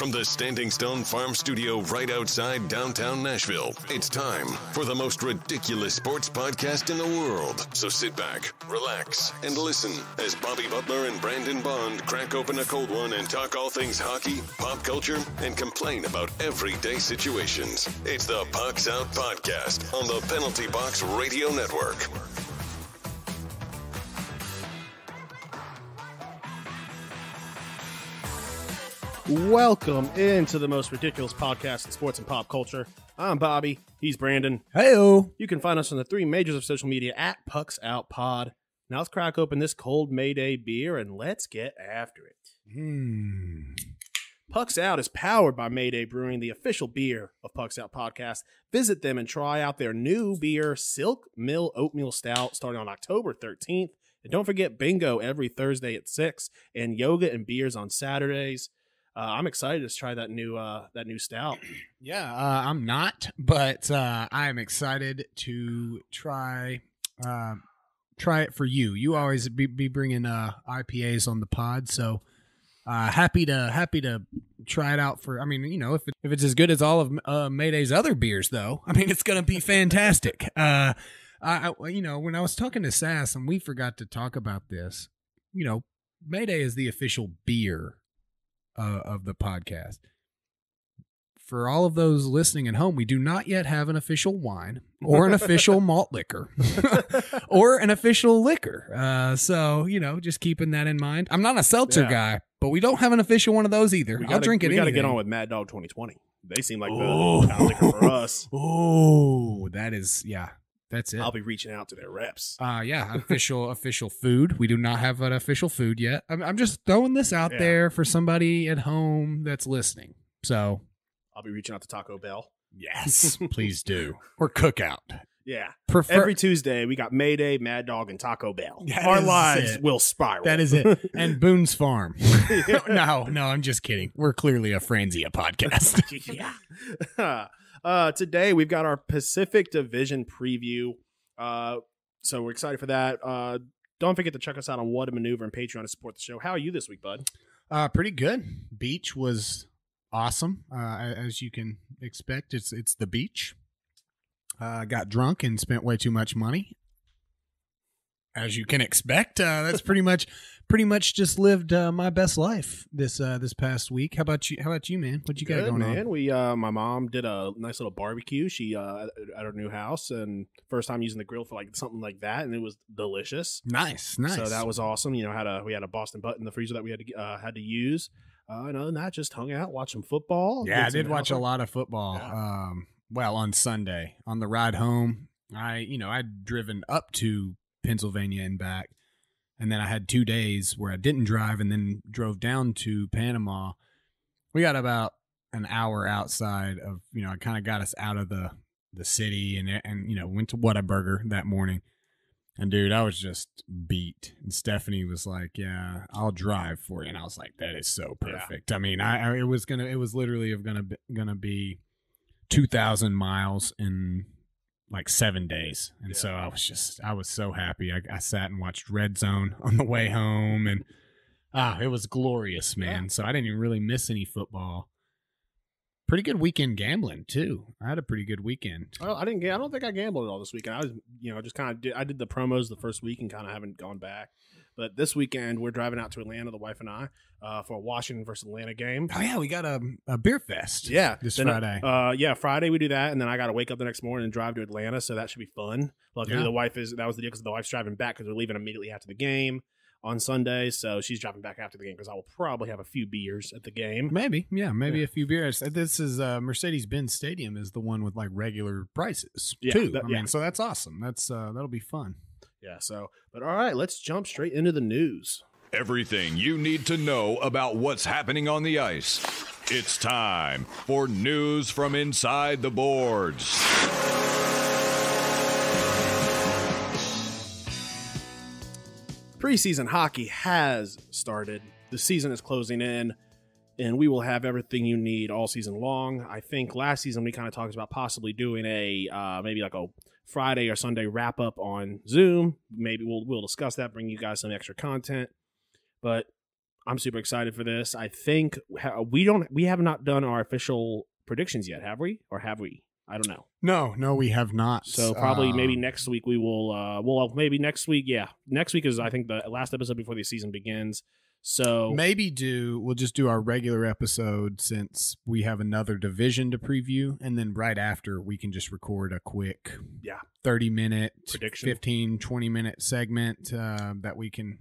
From the Standing Stone Farm Studio right outside downtown Nashville, it's time for the most ridiculous sports podcast in the world. So sit back, relax, and listen as Bobby Butler and Brandon Bond crack open a cold one and talk all things hockey, pop culture, and complain about everyday situations. It's the Pucks Out Podcast on the Penalty Box Radio Network. Welcome into the most ridiculous podcast in sports and pop culture. I'm Bobby. He's Brandon. Hey-o. You can find us on the three majors of social media at Pucks Out Pod. Now let's crack open this cold May Day beer and let's get after it. Pucks Out is powered by Mayday Brewing, the official beer of Pucks Out Podcast. Visit them and try out their new beer, Silk Mill Oatmeal Stout, starting on October 13th. And don't forget bingo every Thursday at 6 and yoga and beers on Saturdays. I'm excited to try that new stout. Yeah, I'm not, but I'm excited to try it for you. You always be bringing IPAs on the pod, so happy to try it out for. I mean, you know, if it's as good as all of Mayday's other beers, though, I mean, it's gonna be fantastic. When I was talking to Sass and we forgot to talk about this, you know, Mayday is the official beer of the podcast. For all of those listening at home, we do not yet have an official wine or an official malt liquor or an official liquor. So, you know, just keeping that in mind. I'm not a seltzer guy, but we don't have an official one of those either. I'll drink it. We got to get on with Mad Dog 2020. They seem like the kind of liquor for us. Oh, that is, yeah. That's it. I'll be reaching out to their reps. Yeah, official food. We do not have an official food yet. I'm just throwing this out there for somebody at home that's listening. So I'll be reaching out to Taco Bell. Yes, please do. Or Cookout. Yeah. Every Tuesday, we got Mayday, Mad Dog, and Taco Bell. Our lives will spiral. That is it. And Boone's Farm. No, I'm just kidding. We're clearly a Franzia podcast. Yeah. Today we've got our Pacific Division preview. So we're excited for that. Don't forget to check us out on What a Maneuver and Patreon to support the show. How are you this week, bud? Pretty good. Beach was awesome. As you can expect, it's the beach. Got drunk and spent way too much money. As you can expect, that's pretty much just lived my best life this past week. How about you, man? What you got going on? We my mom did a nice little barbecue. She at her new house, and first time using the grill for like something like that, and it was delicious. Nice. So that was awesome. You know, we had a Boston butt in the freezer that we had to use. And other than that, just hung out, watched some football. Yeah, I did watch a lot of football. Yeah. Well, on Sunday on the ride home, I'd driven up to Pennsylvania and back. And then I had 2 days where I didn't drive and then drove down to Panama. We got about an hour outside of, it kind of got us out of the city and went to Whataburger that morning. And dude, I was just beat. And Stephanie was like, "Yeah, I'll drive for you." And I was like, "That is so perfect." Yeah. I mean, it was literally gonna be 2,000 miles in like 7 days. And so I was so happy. I sat and watched Red Zone on the way home, and it was glorious, man. Yeah. So I didn't even really miss any football. Pretty good weekend gambling too. I had a pretty good weekend. Well, I don't think I gambled at all this weekend. I was, just kind of I did the promos the first week and kind of haven't gone back. But this weekend we're driving out to Atlanta, the wife and I, for a Washington versus Atlanta game. Oh yeah, we got a beer fest. Yeah, this Friday. Friday we do that, and then I got to wake up the next morning and drive to Atlanta, so that should be fun. Luckily, that was the deal because the wife's driving back because we're leaving immediately after the game on Sunday, so she's driving back after the game because I will probably have a few beers at the game. Maybe a few beers. This is Mercedes-Benz Stadium is the one with like regular prices too. I mean, so that's awesome. That'll be fun. Yeah. So, but all right, let's jump straight into the news. Everything you need to know about what's happening on the ice. It's time for news from inside the boards. Preseason hockey has started. The season is closing in, and we will have everything you need all season long. I think last season we kind of talked about possibly doing maybe like a Friday or Sunday wrap up on Zoom. Maybe we'll discuss that, bring you guys some extra content. But I'm super excited for this. I think we have not done our official predictions yet, have we? Or have we? I don't know. No, we have not. So probably maybe next week we will. Maybe next week. Yeah, next week is I think the last episode before the season begins. So we'll just do our regular episode since we have another division to preview, and then right after we can just record a quick 30-minute prediction, 15, 20-minute segment that we can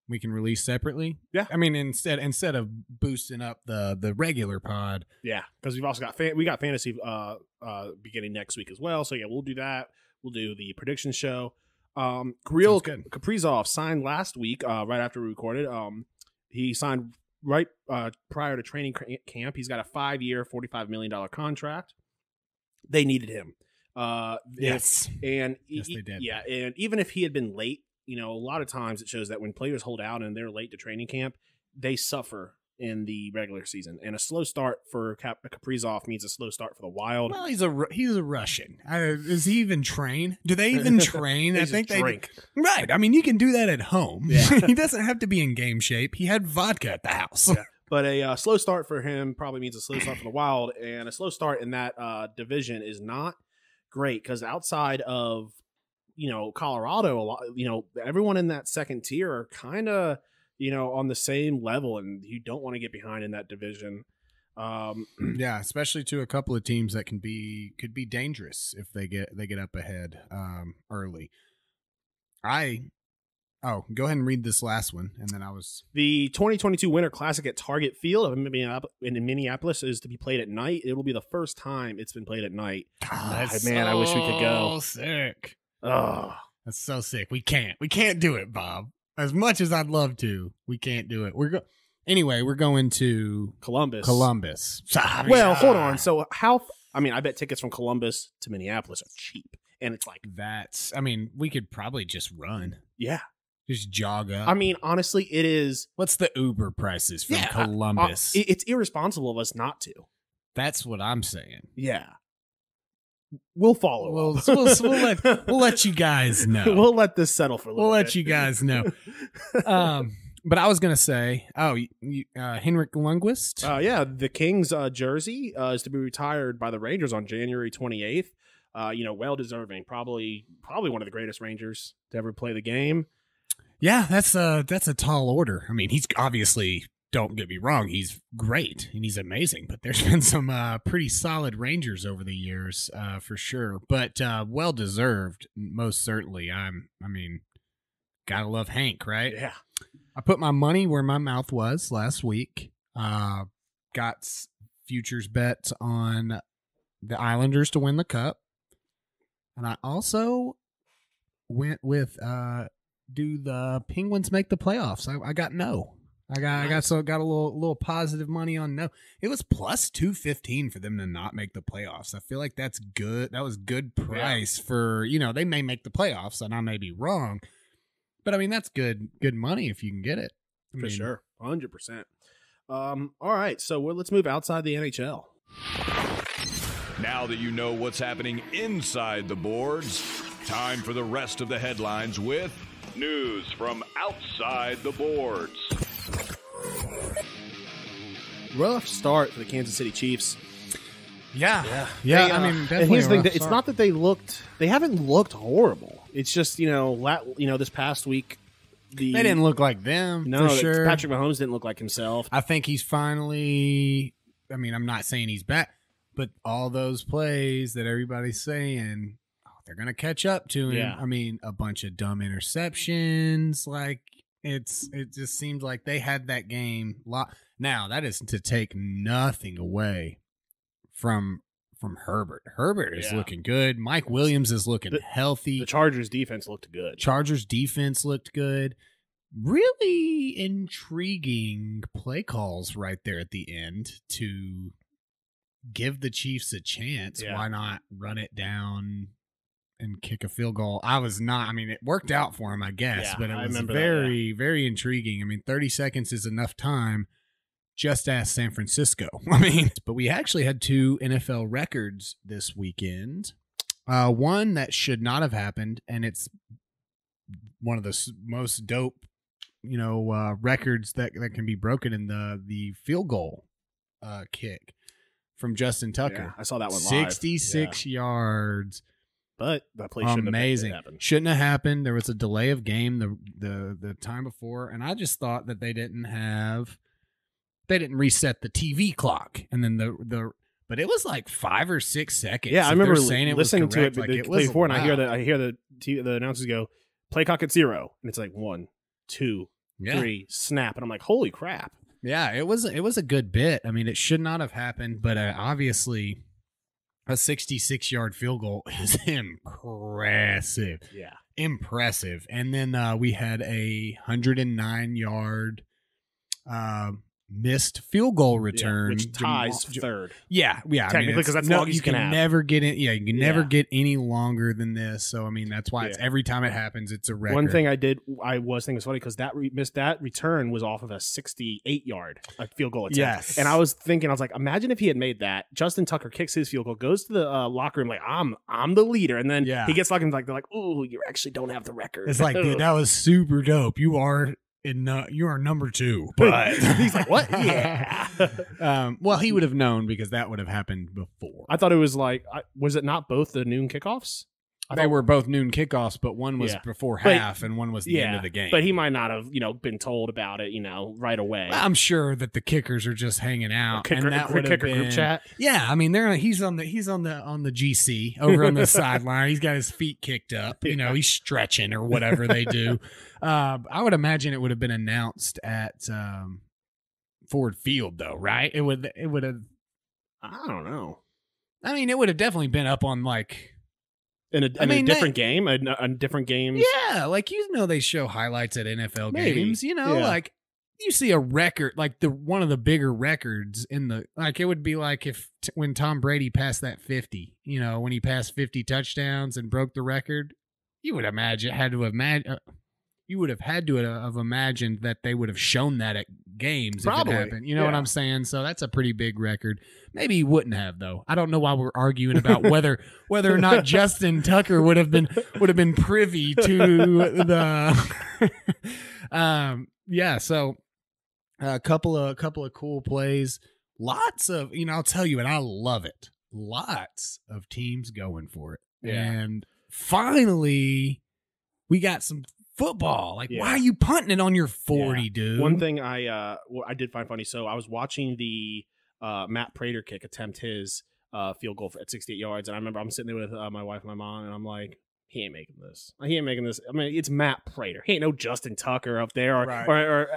release separately. Yeah. I mean, instead of boosting up the regular pod. Yeah, because we've also got fantasy beginning next week as well. So yeah, we'll do that. We'll do the prediction show. Kirill Kaprizov signed last week, right after we recorded. He signed right prior to training camp. He's got a 5-year, $45 million contract. They needed him. Yes. Yes, they did. Yeah, and even if he had been late, a lot of times it shows that when players hold out and they're late to training camp, they suffer in the regular season. And a slow start for Kaprizov means a slow start for the Wild. Well, he's a Russian. Does he even train? Do they even train? I think they drink. Right. I mean, you can do that at home. Yeah. He doesn't have to be in game shape. He had vodka at the house. Yeah. But a slow start for him probably means a slow start for the Wild. And a slow start in that division is not great because outside of Colorado, everyone in that second tier are kind of on the same level, and you don't want to get behind in that division. Yeah, especially to a couple of teams that could be dangerous if they get up ahead early. Go ahead and read this last one, and then the 2022 Winter Classic at Target Field in Minneapolis is to be played at night. It will be the first time it's been played at night. I wish we could go. Sick. Oh, that's so sick. We can't do it, Bob. As much as I'd love to, we can't do it. We're going to Columbus. Well, hold on. So I bet tickets from Columbus to Minneapolis are cheap, and it's like we could probably just run. Yeah. Just jog up. I mean, honestly, it is. What's the Uber prices from Columbus? It's irresponsible of us not to. That's what I'm saying. Yeah. We'll follow. We'll let you guys know. We'll let this settle for a little bit. We'll let you guys know. But I was going to say, Henrik Lundqvist. Yeah, the Kings jersey is to be retired by the Rangers on January 28th. Well deserving. Probably one of the greatest Rangers to ever play the game. Yeah, that's a tall order. I mean, he's obviously, don't get me wrong, he's great and he's amazing, but there's been some pretty solid Rangers over the years, for sure. But well deserved, most certainly. Gotta love Hank, right? Yeah. I put my money where my mouth was last week. Got futures bets on the Islanders to win the Cup, and I also went with do the Penguins make the playoffs? I got no. I got a little positive money on no. It was plus 215 for them to not make the playoffs. I feel like that's good. That was good price for, they may make the playoffs and I may be wrong. But I mean, that's good money if you can get it. For sure. 100%. All right, so let's move outside the NHL. Now that you know what's happening inside the boards, time for the rest of the headlines with news from outside the boards. Rough start for the Kansas City Chiefs. Yeah. Definitely. And here's the thing: it's not that they haven't looked horrible. It's just this past week they didn't look like them. No, for sure. Patrick Mahomes didn't look like himself. I think he's finally. I mean, I'm not saying he's back, but all those plays that everybody's saying, they're gonna catch up to him. Yeah. I mean, a bunch of dumb interceptions. Like it just seems like they had that game. Now that is to take nothing away from Herbert. Herbert is looking good. Mike Williams is looking healthy. The Chargers defense looked good. Really intriguing play calls right there at the end to give the Chiefs a chance. Yeah. Why not run it down and kick a field goal? It worked out for him, I guess, but it was very, very intriguing. 30 seconds is enough time. Just ask San Francisco. But we actually had 2 NFL records this weekend. One that should not have happened, and it's one of the most dope records that can be broken in the field goal kick from Justin Tucker. Yeah, I saw that one live. 66 yards. But that play shouldn't have happened. Shouldn't have happened. There was a delay of game the time before, and I just thought that they didn't reset the TV clock, and then but it was like 5 or 6 seconds. Yeah, I remember listening to it like play before, and I hear the announcers go, "Play clock at 0," and it's like 1, 2, 3, snap, and I'm like, "Holy crap!" Yeah, it was a good bit. I mean, it should not have happened, but obviously, a 66-yard field goal is impressive. Yeah, impressive. And then we had a 109-yard missed field goal return, which ties third. Yeah, technically, because that's the longest you can have. Never get it. Yeah, you can never get any longer than this. So I mean, that's why it's every time it happens, it's a record. One thing I was thinking was funny because that return was off of a 68-yard field goal attempt. Yes, and I was like, imagine if he had made that. Justin Tucker kicks his field goal, goes to the locker room like, I'm the leader, and then he gets locked in like they're like, oh, you actually don't have the record. It's like, dude, that was super dope. You are number 2, but he's like, what? Yeah. Well, he would have known because that would have happened before. I thought it was like, was it not both the noon kickoffs? They were both noon kickoffs, but one was before half and one was the end of the game. But he might not have, been told about it, right away. I'm sure that the kickers are just hanging out. Kicker group chat. Yeah, I mean, he's on the GC over on the sideline. He's got his feet kicked up. He's stretching or whatever they do. I would imagine it would have been announced at Ford Field, though, right? It would have. I don't know. I mean, it would have definitely been up on like. In a different game, a different game. Yeah, like they show highlights at NFL games. Like you see a record, like one of the bigger records in the it would be like when Tom Brady passed that 50. When he passed 50 touchdowns and broke the record, you would have had to have imagined that they would have shown that at games. Probably. If it happened. You know what I'm saying? So that's a pretty big record. Maybe he wouldn't have, though. I don't know why we're arguing about whether or not Justin Tucker would have been privy to the So a couple of cool plays. Lots of, I'll tell you, and I love it. Lots of teams going for it. Yeah. And finally we got some football. Why are you punting it on your 40, dude? One thing I did find funny. So I was watching the Matt Prater kick attempt his field goal at 68 yards, and I remember I'm sitting there with my wife and my mom, and I'm like, he ain't making this. I mean, it's Matt Prater. He ain't no Justin Tucker up there or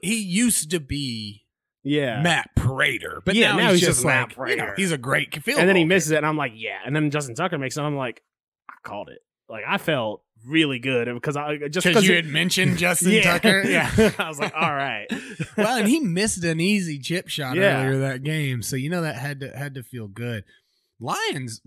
he used to be Yeah. Matt Prater. But now he's just like, Matt Prater. He's a great field And then he goal misses it, and I'm like, yeah. And then Justin Tucker makes it, and I'm like, I called it. Like, I felt really good because you had mentioned Justin Tucker. Yeah. I was like, all right. Well, and he missed an easy chip shot earlier that game, so that had to feel good. Lions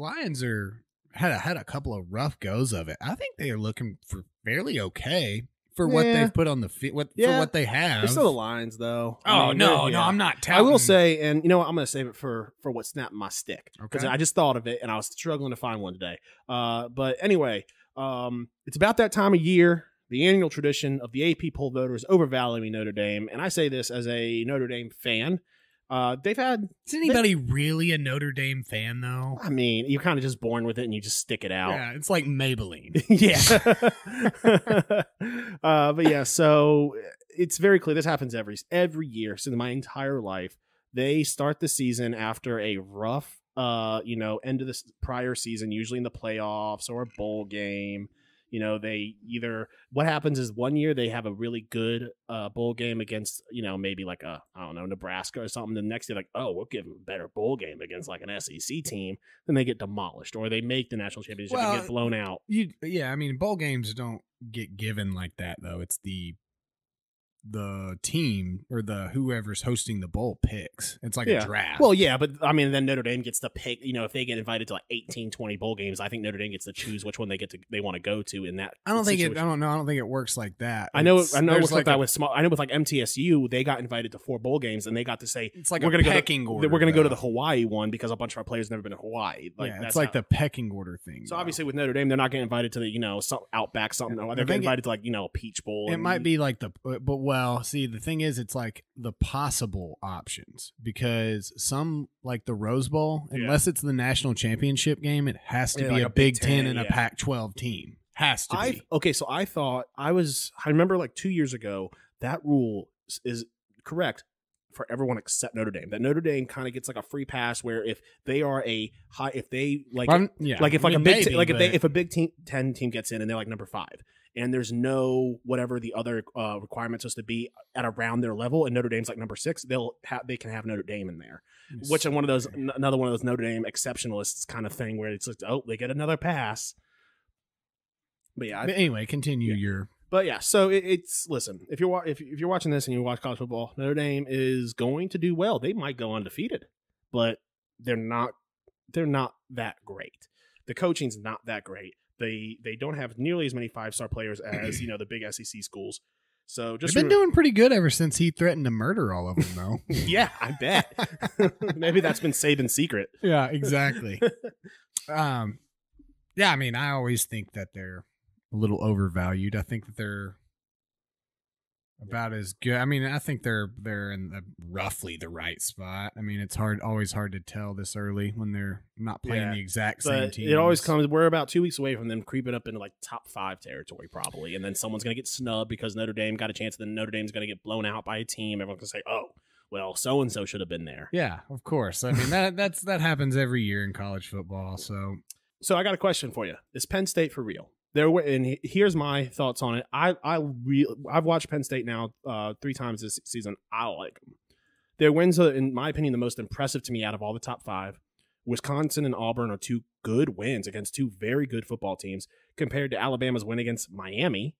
had a couple of rough goes of it. I think they are looking for fairly okay for what they've put on the field, for what they have. They're still the Lions, though. No, I'm not telling. I will say, and I'm going to save it for what snapped my stick, because I just thought of it and I was struggling to find one today. But anyway, it's about that time of year, the annual tradition of the AP poll voters overvaluing Notre Dame, and I say this as a Notre Dame fan. They've had. Is anybody really a Notre Dame fan, though? I mean, you're kind of just born with it and you just stick it out. Yeah, it's like Maybelline. Yeah. But yeah, so it's very clear. This happens every year since my entire life. They start the season after a rough, end of the prior season, usually in the playoffs or a bowl game. They either, what happens is one year they have a really good bowl game against, maybe like Nebraska or something. The next year, like, oh, we'll give them a better bowl game against like an SEC team. Then they get demolished, or they make the national championship and get blown out. I mean, bowl games don't get given like that, though. It's the the team or the whoever's hosting the bowl picks. It's like a draft. Well, yeah, but I mean, then Notre Dame gets to pick. If they get invited to like 18, 20 bowl games, I think Notre Dame gets to choose which one they want to go to in that. I don't think it works like that. I know. With like MTSU, they got invited to 4 bowl games, and they got to say it's like we're going to pecking order. We're going to go to the Hawaii one because a bunch of our players never been to Hawaii. It's like the pecking order thing. So obviously with Notre Dame, they're not getting invited to the some Outback something. They're getting invited to like a Peach Bowl. It might be like the thing is, it's like the possible options because some like the Rose Bowl, unless it's the national championship game, it has to be like a Big Ten and a Pac-12 team. Has to be. Okay, so I remember like 2 years ago, that rule is correct for everyone except Notre Dame. That Notre Dame kind of gets like a free pass where if they are if a Big Ten team gets in and they're like number 5. And there's no whatever the other requirements supposed to be at around their level, and Notre Dame's like number 6. They can have Notre Dame in there, which is another one of those Notre Dame exceptionalists kind of thing where it's like, oh, they get another pass. But yeah. But anyway, continue your. But yeah, so it's listen. If you're watching this and you watch college football, Notre Dame is going to do well. They might go undefeated, but they're not that great. The coaching's not that great. They don't have nearly as many 5-star players as the big SEC schools. So they've been doing pretty good ever since he threatened to murder all of them, though. Yeah, I bet. Maybe that's been Saban's secret. Yeah, exactly. Yeah, I mean, I always think that they're a little overvalued. I think that they're about as good. I mean, I think they're in roughly the right spot. I mean, it's always hard to tell this early when they're not playing the exact same team. It always comes. We're about 2 weeks away from them creeping up into like top 5 territory, probably, and then someone's gonna get snubbed because Notre Dame got a chance. Then Notre Dame's gonna get blown out by a team. Everyone's gonna say, "Oh, well, so and so should have been there." Yeah, of course. I mean, that happens every year in college football. So I got a question for you. Is Penn State for real? And here's my thoughts on it. I've watched Penn State now 3 times this season. I like them. Their wins are, in my opinion, the most impressive to me out of all the top 5. Wisconsin and Auburn are 2 good wins against 2 very good football teams compared to Alabama's win against Miami.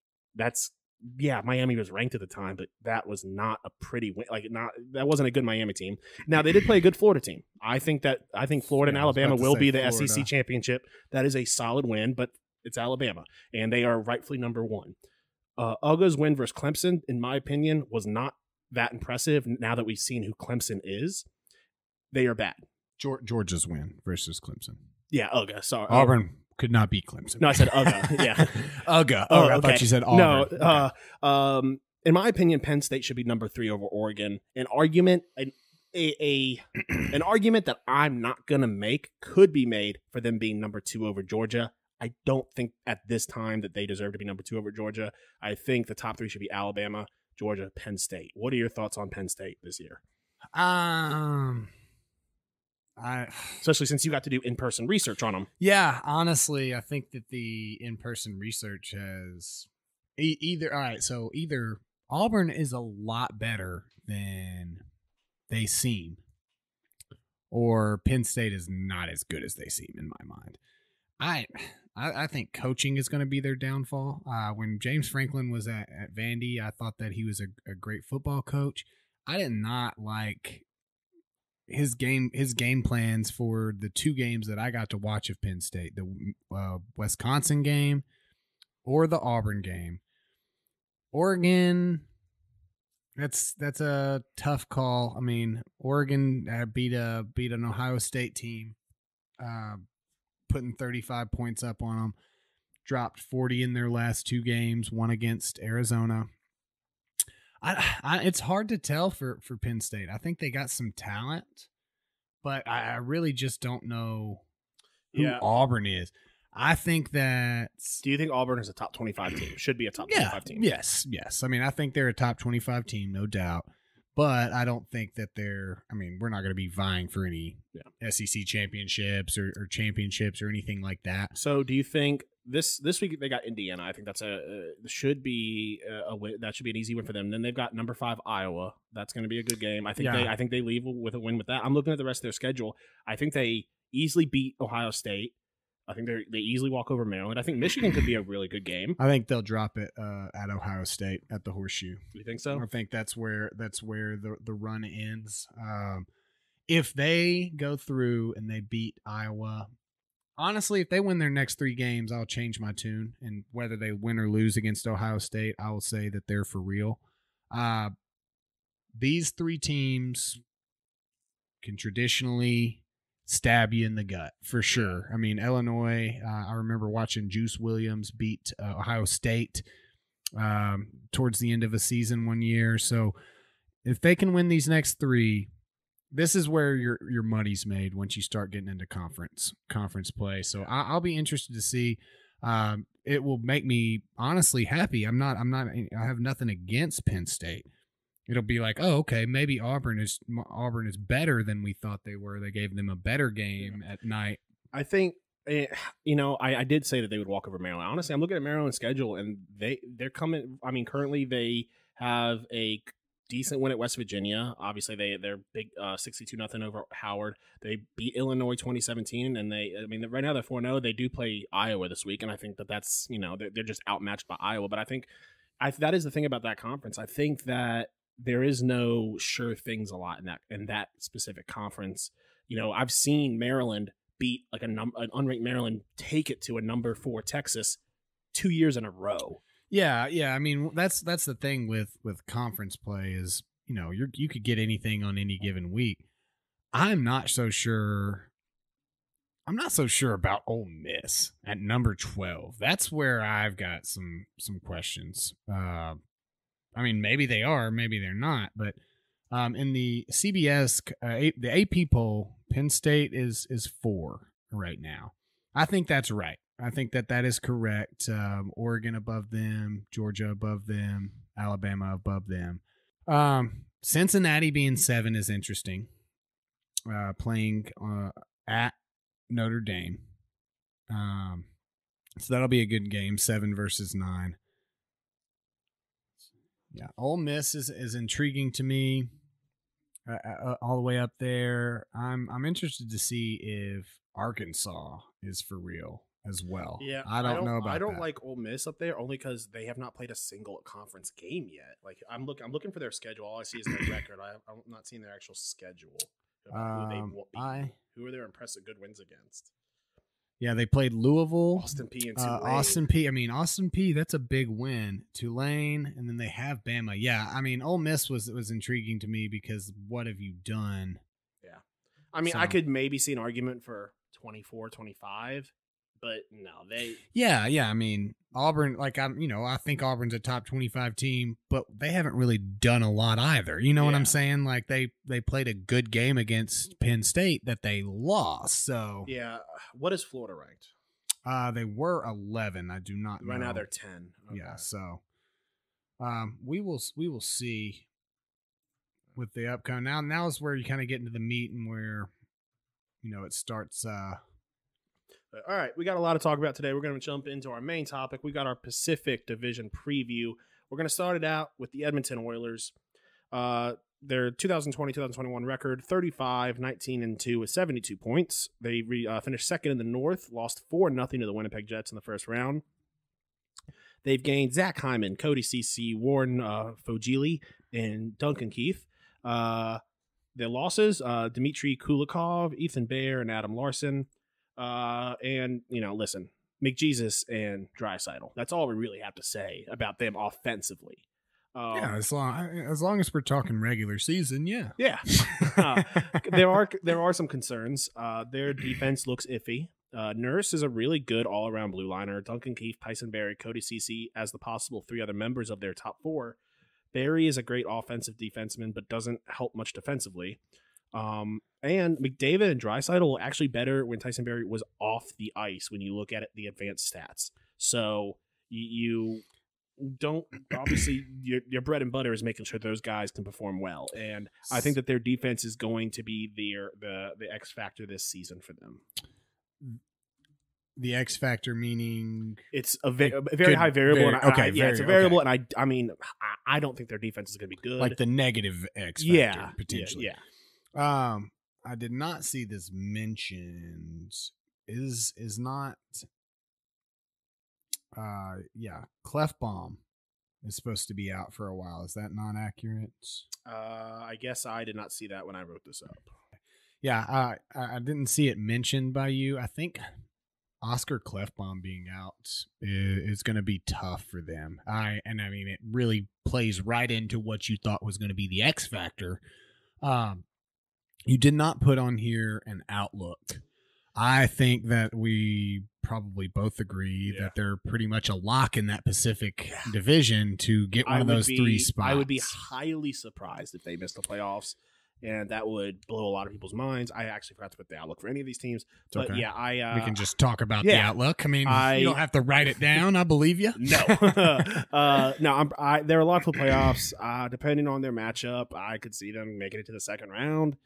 Miami was ranked at the time, but that was not a pretty win. That wasn't a good Miami team. Now they did play a good Florida team. I think Florida and Alabama will be the SEC championship. That is a solid win, but it's Alabama, and they are rightfully number 1. Uga's win versus Clemson, in my opinion, was not that impressive. Now that we've seen who Clemson is, they are bad. Georgia's win versus Clemson. Yeah, Uga. Sorry, Auburn could not beat Clemson. No, I said Uga. Yeah, Uga. Oh, okay. I thought you said Auburn. No, okay. In my opinion, Penn State should be number 3 over Oregon. An argument that I'm not gonna make could be made for them being number 2 over Georgia. I don't think at this time that they deserve to be number 2 over Georgia. I think the top 3 should be Alabama, Georgia, Penn State. What are your thoughts on Penn State this year? Especially since you got to do in-person research on them. Yeah, honestly, I think that the in-person research has either Auburn is a lot better than they seem, or Penn State is not as good as they seem in my mind. I think coaching is going to be their downfall. When James Franklin was at Vandy, I thought that he was a great football coach. I did not like his game plans for the 2 games that I got to watch of Penn State, the Wisconsin game or the Auburn game. Oregon, that's a tough call. I mean, Oregon beat an Ohio State team, putting 35 points up on them, dropped 40 in their last 2 games, one against Arizona. It's hard to tell for Penn State. I think they got some talent, but I really just don't know who Auburn is. I think that... Do you think Auburn is a top 25 team? Should be a top 25 team? Yes. I mean, I think they're a top 25 team, no doubt. But I don't think that they're... I mean, we're not going to be vying for any SEC championships or championships or anything like that. So do you think this week they got Indiana? I think that's should be a win. That should be an easy win for them. Then they've got number 5 Iowa. That's going to be a good game. I think they leave with a win with that. I'm looking at the rest of their schedule. I think they easily beat Ohio State. I think they easily walk over Maryland. I think Michigan could be a really good game. I think they'll drop it at Ohio State at the Horseshoe. You think so? I think that's where the run ends. If they go through and they beat Iowa, honestly, if they win their next 3 games, I'll change my tune. And whether they win or lose against Ohio State, I will say that they're for real. These 3 teams can traditionally stab you in the gut for sure. I mean, Illinois, I remember watching Juice Williams beat Ohio State towards the end of a season one year. So if they can win these next 3, this is where your money's made once you start getting into conference play. So I'll be interested to see. It will make me honestly happy. I have nothing against Penn State. It'll be like, oh, okay, maybe Auburn is better than we thought they were. They gave them a better game at night. I think, I did say that they would walk over Maryland. Honestly, I'm looking at Maryland's schedule, and they're coming. I mean, currently they have a decent win at West Virginia. Obviously, they're big 62-0 over Howard. They beat Illinois 2017, and right now they're 4-0. They do play Iowa this week, and I think that's they're just outmatched by Iowa. But I think that is the thing about that conference. I think that there is no sure things a lot in that specific conference. I've seen Maryland beat like an unranked Maryland, take it to a number 4 Texas 2 years in a row. Yeah. I mean, that's the thing with conference play is, you could get anything on any given week. I'm not so sure about Ole Miss at number 12. That's where I've got some questions. I mean, maybe they are, maybe they're not. But in the CBS, the AP poll, Penn State is 4 right now. I think that's right. I think that is correct. Oregon above them, Georgia above them, Alabama above them. Cincinnati being 7 is interesting. Playing at Notre Dame. So that'll be a good game, 7 versus 9. Yeah, Ole Miss is intriguing to me, all the way up there. I'm interested to see if Arkansas is for real as well. Yeah, I don't know about. I don't that. like Ole Miss up there only because they have not played a single conference game yet. Like I'm looking for their schedule. All I see is their record. I'm not seeing their actual schedule. Who are their impressive good wins against? Yeah, they played Louisville, Austin P, and Tulane. Austin P. I mean, Austin P. That's a big win. Tulane, and then they have Bama. Yeah, I mean, Ole Miss was intriguing to me because what have you done? Yeah, I mean, I could maybe see an argument for 24, 25, but no, they. Yeah. I mean, Auburn. Like I think Auburn's a top 25 team, but they haven't really done a lot either. You know what I'm saying? Like they played a good game against Penn State that they lost. So yeah, what is Florida ranked? They were 11. I do not know. Right now they're 10. Okay. Yeah. So, we will see with the upcoming. Now is where you kind of get into the meat and where, it starts. All right, we got a lot to talk about today. We're going to jump into our main topic. We got our Pacific Division preview. We're going to start it out with the Edmonton Oilers. Their 2020-2021 record, 35-19-2 with 72 points. They finished second in the North, lost 4-0 to the Winnipeg Jets in the first round. They've gained Zach Hyman, Cody Ceci, Warren Fogili, and Duncan Keith. Their losses, Dmitry Kulikov, Ethan Bear, and Adam Larson. Listen, McJesus and Draisaitl. That's all we really have to say about them offensively. As long as we're talking regular season, yeah. There are some concerns. Their defense looks iffy. Nurse is a really good all-around blue liner. Duncan Keith, Tyson Barrie, Cody Ceci as the possible 3 other members of their top 4. Barrie is a great offensive defenseman, but doesn't help much defensively. And McDavid and Draisaitl were actually better when Tyson Barrie was off the ice when you look at the advanced stats. So you don't, obviously your bread and butter is making sure those guys can perform well. And I think that their defense is going to be the X factor this season for them. The X factor meaning it's a very high variable. It's a variable. Okay. And I mean, I don't think their defense is going to be good. Like the negative X factor, potentially. Yeah. I did not see this mentioned. is not. Clefbaum is supposed to be out for a while. Is that not accurate? I guess I did not see that when I wrote this up. Yeah, I didn't see it mentioned by you. I think Oscar Clefbaum being out is going to be tough for them. I mean, it really plays right into what you thought was going to be the X factor. You did not put on here an outlook. I think that we probably both agree that they're pretty much a lock in that Pacific division to get one of those 3 spots. I would be highly surprised if they missed the playoffs, and that would blow a lot of people's minds. I actually forgot to put the outlook for any of these teams. But okay. Yeah, we can just talk about the outlook. I mean, you don't have to write it down. I believe you. No. They're a lock for playoffs. Depending on their matchup, I could see them making it to the second round.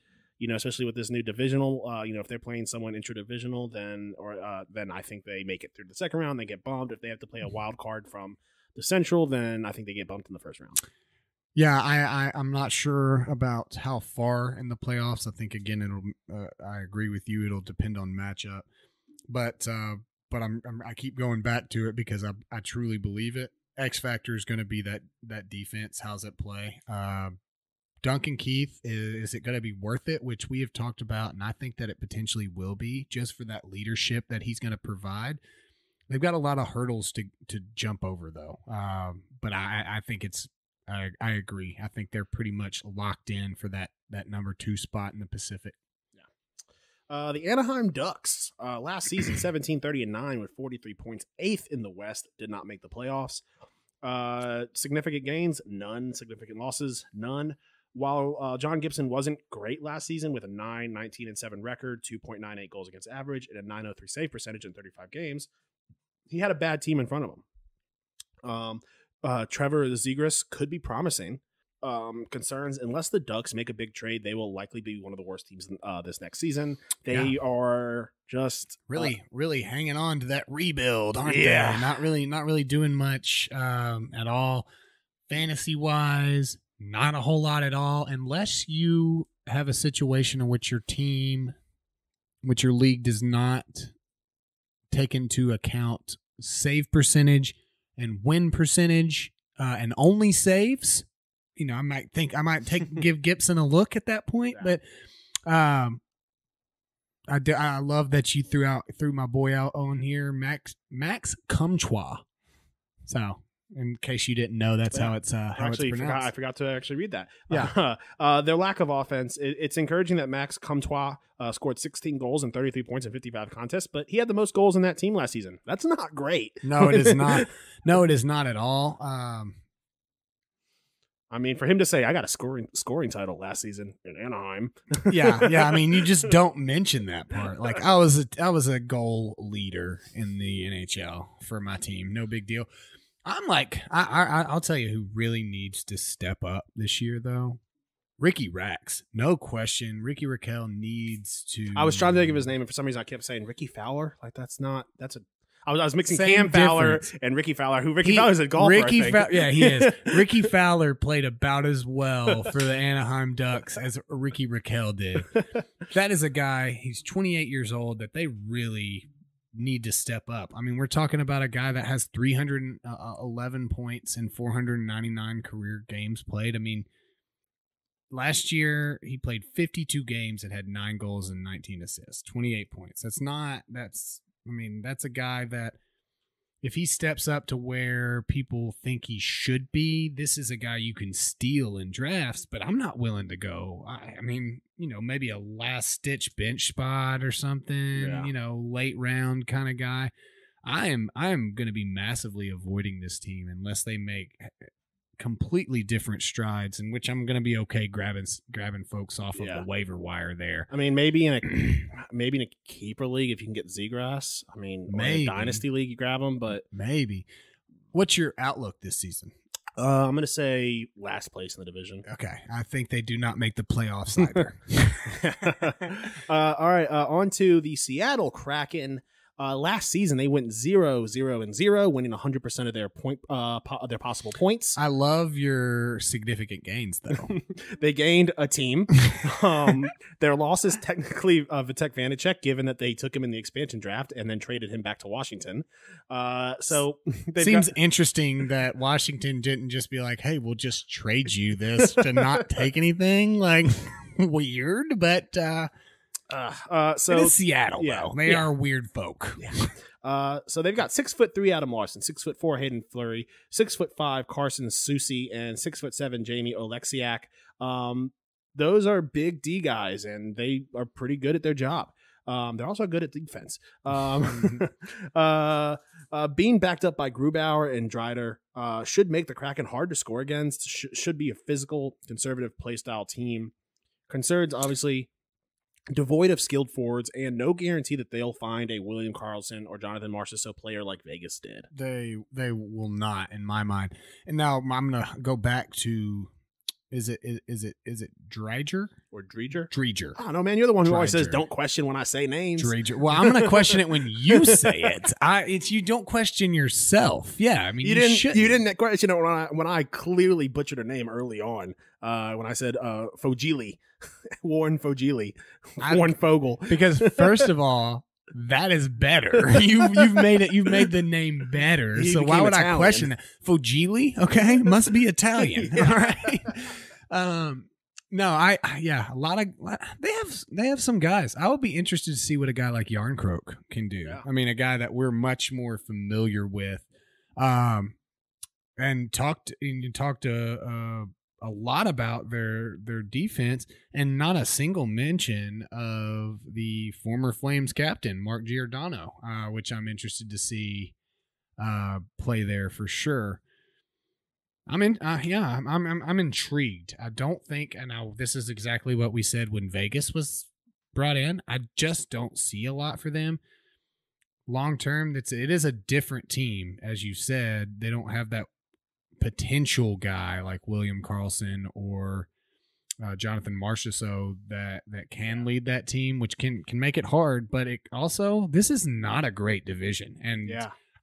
Especially with this new divisional, if they're playing someone interdivisional, then I think they make it through the second round. They get bumped. If they have to play a wild card from the Central, then I think they get bumped in the first round. Yeah, I'm not sure about how far in the playoffs. I think again, I agree with you. It'll depend on matchup, but I keep going back to it because I truly believe it. X factor is going to be that defense. How's it play? Duncan Keith, is it going to be worth it, which we have talked about, and I think that it potentially will be, just for that leadership that he's going to provide. They've got a lot of hurdles to jump over, though. But I think I agree. I think they're pretty much locked in for that number 2 spot in the Pacific. Yeah. The Anaheim Ducks, last season, 17-30-9 with 43 points, 8th in the West, did not make the playoffs. Significant gains, none. Significant losses, none. While John Gibson wasn't great last season with a 9-19-7 record, 2.98 goals against average, and a .903 save percentage in 35 games, he had a bad team in front of him. Trevor Zegras could be promising. Concerns, unless the Ducks make a big trade, they will likely be one of the worst teams this next season. They are just really hanging on to that rebuild, aren't they? Not really doing much at all, fantasy wise. Not a whole lot at all, unless you have a situation in which your league does not take into account save percentage and win percentage, and only saves. I might give Gibson a look at that point, but I love that you threw my boy out on here, Max Comtois. So, in case you didn't know, that's how it's pronounced. I forgot to actually read that. Yeah. Their lack of offense. It's encouraging that Max Comtois scored 16 goals and 33 points in 55 contests, but he had the most goals in that team last season. That's not great. No, it is not. No, it is not at all. I mean, for him to say, I got a scoring title last season in Anaheim. Yeah. I mean, you just don't mention that part. Like, I was a goal leader in the NHL for my team. No big deal. I'm like, I'll tell you who really needs to step up this year, though. Ricky Rax. No question. Ricky Raquel needs to. I was trying to think of his name, and for some reason I kept saying Ricky Fowler. Like, I was mixing Cam Fowler and Ricky Fowler. Fowler's a golfer, I think. Yeah, he is. Ricky Fowler played about as well for the Anaheim Ducks as Ricky Raquel did. That is a guy, he's 28 years old, that they really need to step up. I mean, we're talking about a guy that has 311 points in 499 career games played. I mean, last year he played 52 games and had 9 goals and 19 assists, 28 points. That's a guy that if he steps up to where people think he should be, this is a guy you can steal in drafts, but I'm not willing to go. I mean, maybe a last-ditch bench spot or something, late round kind of guy. I am going to be massively avoiding this team unless they make completely different strides, in which I'm going to be okay grabbing folks off of the waiver wire there. I mean, maybe in a keeper league if you can get Zegras. I mean, maybe in a dynasty league you grab them, but maybe. What's your outlook this season? I'm going to say last place in the division. Okay, I think they do not make the playoffs either. All right, on to the Seattle Kraken. Last season, they went 0-0-0, winning 100% of their possible points. I love your significant gains, though. They gained a team. Their loss is technically Vitek Vanacek, given that they took him in the expansion draft and then traded him back to Washington. So seems interesting that Washington didn't just be like, "Hey, we'll just trade you this to not take anything." Like weird, but so it is Seattle, though. They are weird folk. Yeah. So they've got 6'3" Adam Larson, 6'4" Hayden Fleury, 6'5" Carson Soucy, and 6'7" Jamie Oleksiak. Those are big D guys, and they are pretty good at their job. They're also good at defense. Being backed up by Grubauer and Dreider should make the Kraken hard to score against. Should be a physical, conservative play style team. Concerns, obviously, devoid of skilled forwards and no guarantee that they'll find a William Karlsson or Jonathan Marchessault player like Vegas did. They will not, in my mind. And now I'm gonna go back to is it Dreiger or Dreger? Dreger. I don't know, man. You're the one who always says don't question when I say names. Dreger. Well, I'm gonna question it when you say it. It's you don't question yourself. Yeah, I mean you didn't question it when I clearly butchered a name early on. When I said Fogili. Warren Fogili. Warren Fogel. Because first of all, that is better. You've made the name better. So why would I question that? Fogili? Okay. Must be Italian. All right. No, a lot of they have some guys. I would be interested to see what a guy like Yarncroke can do. Yeah. I mean, a guy that we're much more familiar with. And talked a lot about their defense, and not a single mention of the former Flames captain Mark Giordano, which I'm interested to see play there for sure. I'm intrigued. I don't think, and this is exactly what we said when Vegas was brought in. I just don't see a lot for them long term. It is a different team, as you said. They don't have that potential guy like William Karlsson or Jonathan Marchessault that can lead that team, which can make it hard. But it also, this is not a great division, and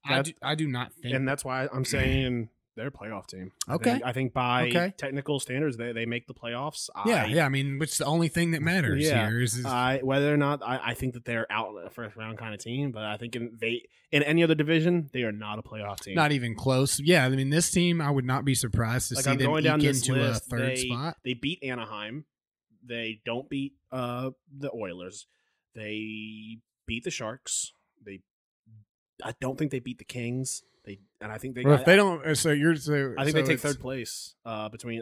I do not think, and that's why I'm saying they're a playoff team. I think by technical standards, they make the playoffs. I mean, which is the only thing that matters here is whether or not I think that they're out a first round kind of team. But I think in any other division, they are not a playoff team. Not even close. Yeah, I mean, this team, I would not be surprised to see them eke into a third spot. They beat Anaheim. They don't beat the Oilers. They beat the Sharks. I don't think they beat the Kings. I think they. If they don't, I think they take third place between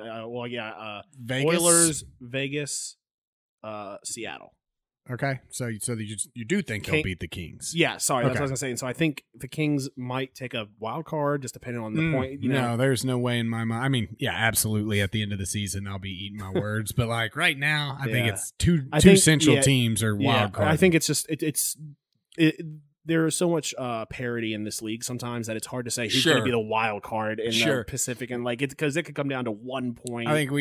Vegas? Oilers, Vegas, Seattle. Okay, so you do think they'll beat the Kings? Yeah, sorry, that's what I was gonna say. And so I think the Kings might take a wild card, just depending on the point. No, there's no way in my mind. I mean, yeah, absolutely. At the end of the season, I'll be eating my words, but like right now, I think it's two central teams are wild card. I think it's just there is so much parity in this league sometimes that it's hard to say who's going to be the wild card in the Pacific, and because it could come down to 1 point. I think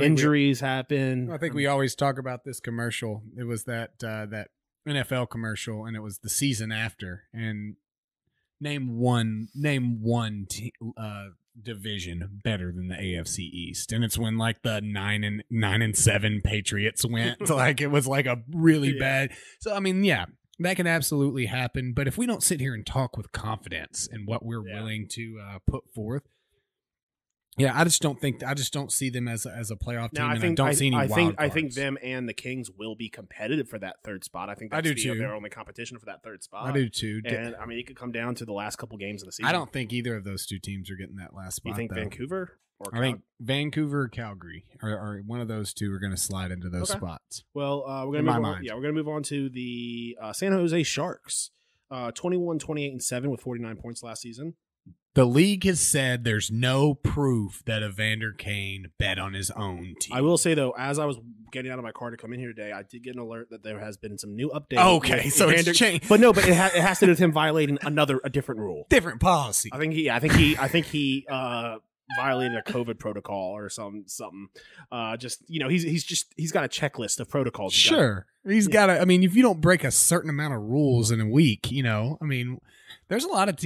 injuries happen. I think we always talk about this commercial. It was that NFL commercial, and it was the season after. And name one division better than the AFC East, and it's when like the 9-7 Patriots went. Like it was like a really bad. So I mean, yeah. That can absolutely happen, but if we don't sit here and talk with confidence in what we're willing to put forth, I just don't see them as a playoff team. I don't see any wild cards. I think them and the Kings will be competitive for that third spot. I think that's their only competition for that third spot. I do too. And I mean, it could come down to the last couple games of the season. I don't think either of those two teams are getting that last spot. You think Vancouver? I think Vancouver or Calgary, or one of those two are going to slide into those spots. Well, we're going to move on to the San Jose Sharks. 21-28-7 with 49 points last season. The league has said there's no proof that Evander Kane bet on his own team. I will say, though, as I was getting out of my car to come in here today, I did get an alert that there has been some new updates. Okay, so it's changed. But no, it has to do with him violating a different rule. Different policy. I think he violated a COVID protocol or something. Just he's got a checklist of protocols. Sure, he's got to. I mean, if you don't break a certain amount of rules in a week, I mean, there's a lot of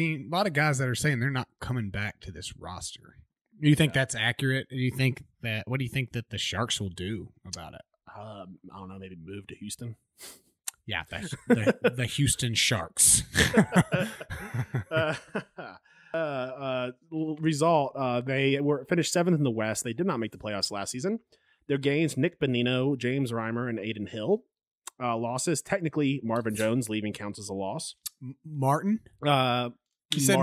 guys that are saying they're not coming back to this roster. Do you think that's accurate? What do you think that the Sharks will do about it? I don't know. Maybe move to Houston. Yeah, the Houston Sharks. Result: they were finished 7th in the West. They did not make the playoffs last season. Their gains: Nick Bonino, James Reimer, and Aiden Hill. Losses: technically, Marvin Jones leaving counts as a loss. Martin. You said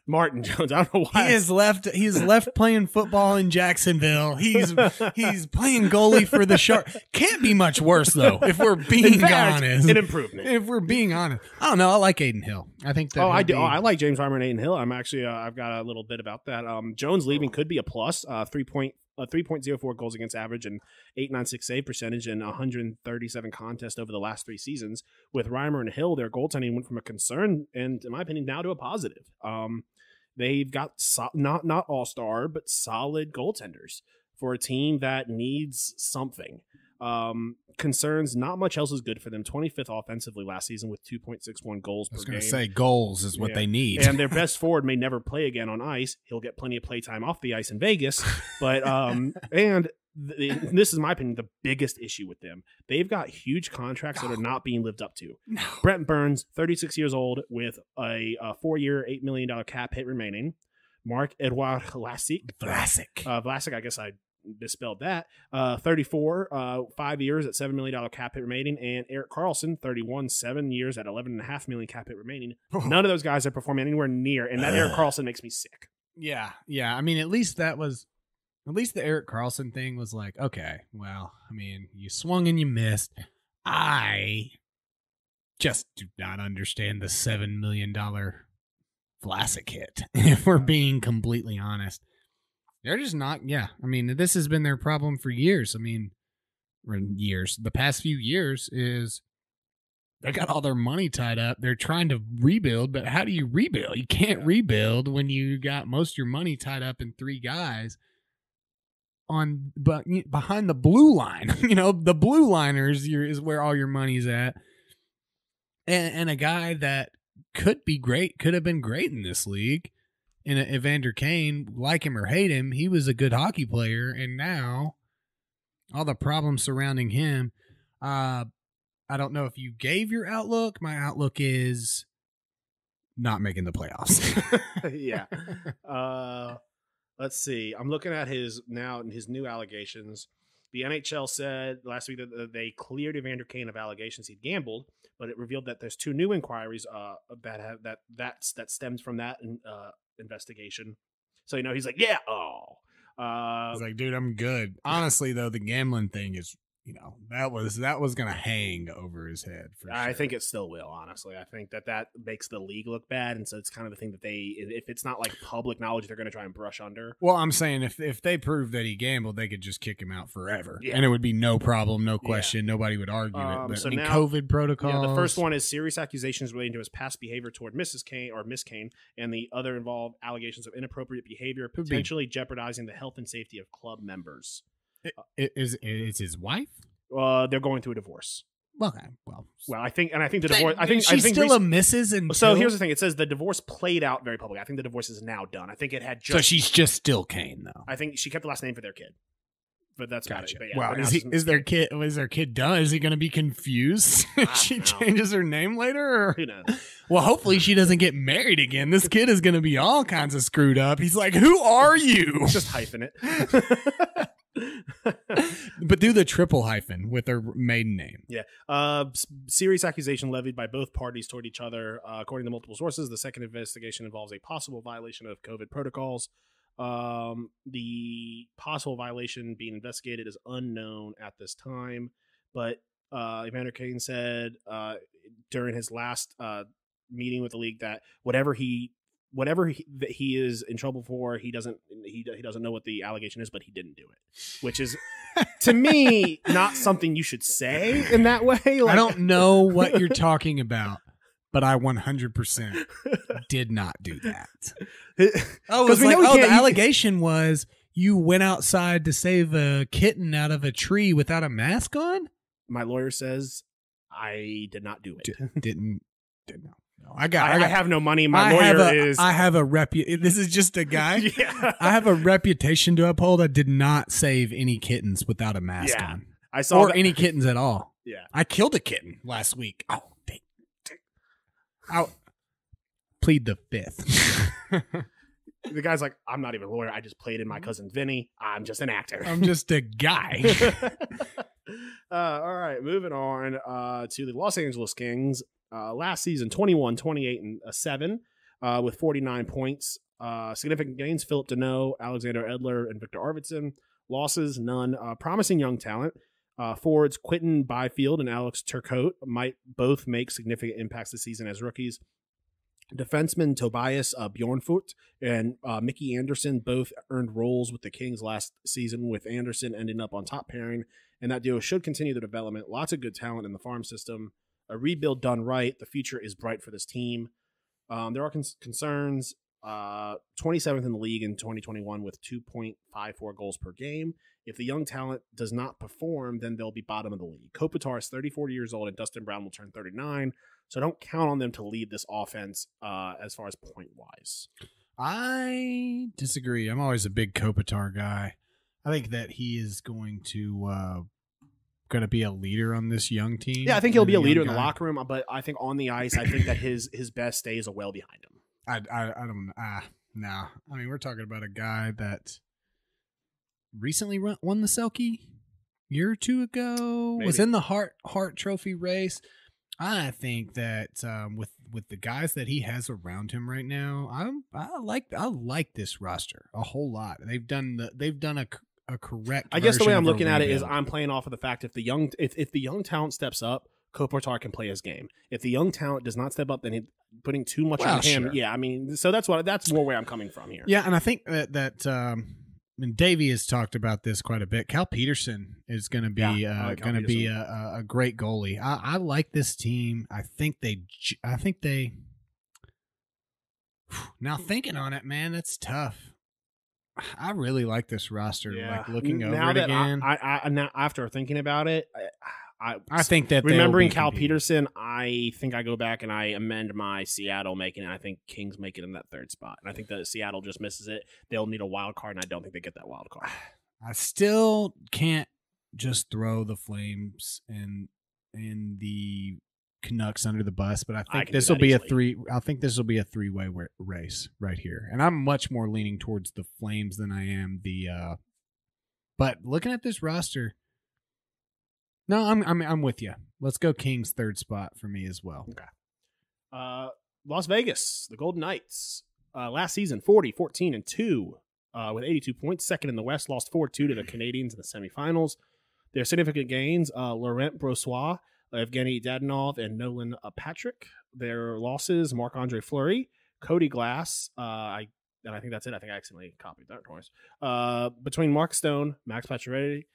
Martin Jones. I don't know why. He is left playing football in Jacksonville. He's playing goalie for the Sharks. Can't be much worse though, if we're being honest. An improvement. If we're being honest. I don't know. I like Aiden Hill. I think that I do. I like James Reimer and Aiden Hill. I'm actually I've got a little bit about that. Jones leaving could be a plus. 3.04 goals against average and 8.96 save percentage in 137 contests over the last 3 seasons. With Reimer and Hill, their goaltending went from a concern and, in my opinion, now to a positive. They've got not all-star, but solid goaltenders for a team that needs something. Concerns, not much else is good for them. 25th offensively last season with 2.61 goals per game. I was going to say goals is what they need. And their best forward may never play again on ice. He'll get plenty of play time off the ice in Vegas. But this is my opinion, the biggest issue with them. They've got huge contracts that are not being lived up to. No. Brent Burns, 36 years old, with a 4-year, $8 million cap hit remaining. Marc-Edouard Vlasic. Vlasic, I guess I misspelled that. 34, 5 years at $7 million cap hit remaining, and Erik Karlsson, 31, 7 years at $11.5 million cap hit remaining. None of those guys are performing anywhere near, and that Erik Karlsson makes me sick. Yeah. I mean, at least the Erik Karlsson thing was like, okay, well, I mean, you swung and you missed. I just do not understand the $7 million Vlasic hit, if we're being completely honest. They're just not, I mean, this has been their problem for years. I mean, the past few years is they got all their money tied up. They're trying to rebuild, but how do you rebuild? You can't rebuild when you got most of your money tied up in 3 guys behind the blue line. The blue liners is where all your money's at. And a guy that could have been great in this league. And Evander Kane, like him or hate him, he was a good hockey player, and now all the problems surrounding him. I don't know if you gave your outlook. My outlook is not making the playoffs. Yeah. Let's see. I'm looking at his new allegations. The NHL said last week that they cleared Evander Kane of allegations he'd gambled, but it revealed that there's 2 new inquiries that stems from that investigation. So he's like, he's like, dude, I'm good. Honestly, though, the gambling thing is, that was gonna hang over his head for sure. I think it still will. Honestly, I think that makes the league look bad, and so it's kind of the thing that if it's not like public knowledge, they're gonna try and brush under. Well, I'm saying if they prove that he gambled, they could just kick him out forever, and it would be no problem, no question. Nobody would argue it. But, so now, COVID protocols. The first one is serious accusations relating to his past behavior toward Miss Kane, and the other involved allegations of inappropriate behavior, potentially jeopardizing the health and safety of club members. Is his wife? They're going through a divorce. Okay, well, I think the divorce. She's still a Mrs. And so here's the thing: it says the divorce played out very publicly. I think the divorce is now done. I think it had just. So she's just still Kane, though. I think she kept the last name for their kid, but that's gotcha. But wow, is their kid done? Is he going to be confused if she changes her name later? Or? Who knows? Well, hopefully she doesn't get married again. This kid is going to be all kinds of screwed up. He's like, "Who are you?" Just hyphen it. But do the triple hyphen with their maiden name. Yeah. Serious accusation levied by both parties toward each other. According to multiple sources, the second investigation involves a possible violation of COVID protocols. The possible violation being investigated is unknown at this time, but Evander Kane said during his last meeting with the league that whatever he is in trouble for, he doesn't know what the allegation is, but he didn't do it, which is to me not something you should say in that way. I don't know what you're talking about, but I 100% did not do that. Because the allegation was you went outside to save a kitten out of a tree without a mask on? My lawyer says I did not do it. Didn't know. No, I have no money. My lawyer is. I have a This is just a guy. Yeah. I have a reputation to uphold. I did not save any kittens without a mask on. I saw any kittens at all. Yeah. I killed a kitten last week. Oh, dang. I'll plead the fifth. The guy's like, I'm not even a lawyer. I just played in my cousin Vinny. I'm just an actor. I'm just a guy. All right, moving on to the Los Angeles Kings. Last season, 21, 28, and 7 with 49 points. Significant gains, Philip Deneau, Alexander Edler, and Victor Arvidsson. Losses, none. Promising young talent. Forwards Quinton Byfield and Alex Turcotte might both make significant impacts this season as rookies. Defenseman Tobias Bjornfot and Mickey Anderson both earned roles with the Kings last season, with Anderson ending up on top pairing, and that duo should continue the development. Lots of good talent in the farm system. A rebuild done right. The future is bright for this team. There are concerns. 27th in the league in 2021 with 2.54 goals per game. If the young talent does not perform, then they'll be bottom of the league. Kopitar is 34 years old, and Dustin Brown will turn 39. So don't count on them to lead this offense as far as point-wise. I disagree. I'm always a big Kopitar guy. I think that he is going to be a leader on this young team. Yeah, I think he'll be a leader in the locker room, but I think on the ice, I think that his best days are well behind him. I don't no. I mean, we're talking about a guy that recently won the Selke year or two ago. Maybe. Was in the Hart Trophy race. I think that with the guys that he has around him right now, I like this roster a whole lot. They've done a correct. I guess the way I'm looking at it is I'm playing off of the fact if the young talent steps up, Kopitar can play his game. If the young talent does not step up, then he's putting too much on him. Sure. Yeah, I mean, so that's more where I'm coming from here. Yeah, and I think that and Davey has talked about this quite a bit. Cal Peterson is going to be a great goalie. I like this team. I think they. Now thinking on it, man, it's tough. I really like this roster. Yeah. Like looking over it again. Now after thinking about it, I think that remembering Cal Peterson, I think I go back and I amend my Seattle making it. I think Kings make it in that third spot, and I think that Seattle just misses it. They'll need a wild card, and I don't think they get that wild card. I still can't just throw the Flames and the Canucks under the bus, but I think this will be I think this will be a three-way race right here, and I'm much more leaning towards the Flames than I am the. But looking at this roster. No, I'm with you. Let's go Kings third spot for me as well. Okay. Las Vegas, the Golden Knights. Last season, 40-14-2 with 82 points. Second in the West, lost 4-2 to the Canadiens in the semifinals. Their significant gains, Laurent Brossoit, Evgeny Dadonov, and Nolan Patrick. Their losses, Marc-Andre Fleury, Cody Glass, I think that's it. I think I accidentally copied that twice. Between Mark Stone, Max Pacioretty,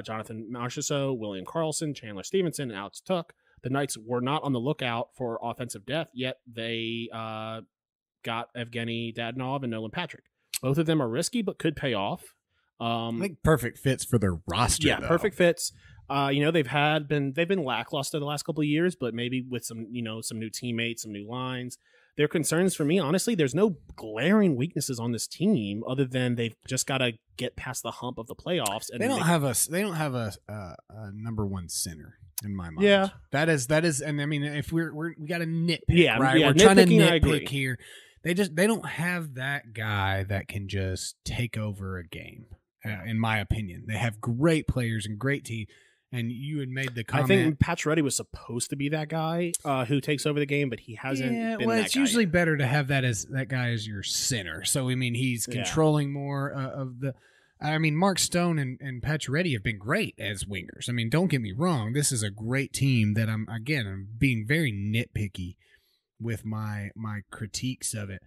Jonathan Marchessault, William Karlsson, Chandler Stevenson, and Alex Tuch. The Knights were not on the lookout for offensive depth, yet they got Evgeny Dadonov and Nolan Patrick. Both of them are risky, but could pay off. I think perfect fits for their roster. Yeah, perfect fits. They've been lackluster the last couple of years, but maybe with some new teammates, some new lines. Their concerns for me, honestly, there's no glaring weaknesses on this team other than they've just got to get past the hump of the playoffs. And they don't have a number one center in my mind. Yeah, that is, and I mean, if we got to nitpick, right? Yeah, we're trying to nitpick here. They don't have that guy that can just take over a game. In my opinion, they have great players and great team. And you had made the comment. I think Pacioretty was supposed to be that guy who takes over the game, but he hasn't been that it's usually better to have that guy as your center. So, I mean, he's controlling more of the – I mean, Mark Stone and Pacioretty have been great as wingers. I mean, don't get me wrong. This is a great team that I'm being very nitpicky with my critiques of it.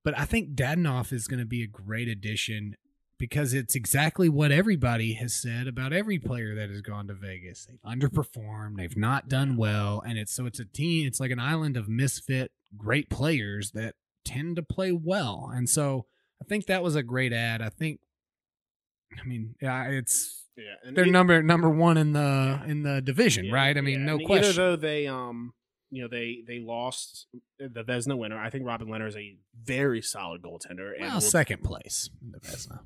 But I think Dadonov is going to be a great addition because it's exactly what everybody has said about every player that has gone to Vegas. They've underperformed. They've not done well. And it's a team. It's like an island of misfit great players that tend to play well. And so I think that was a great ad. They're number one in the division, right? I mean, no question. Either though they they lost the Vezina winner. I think Robin Lehner is a very solid goaltender. And second place in the Vezina.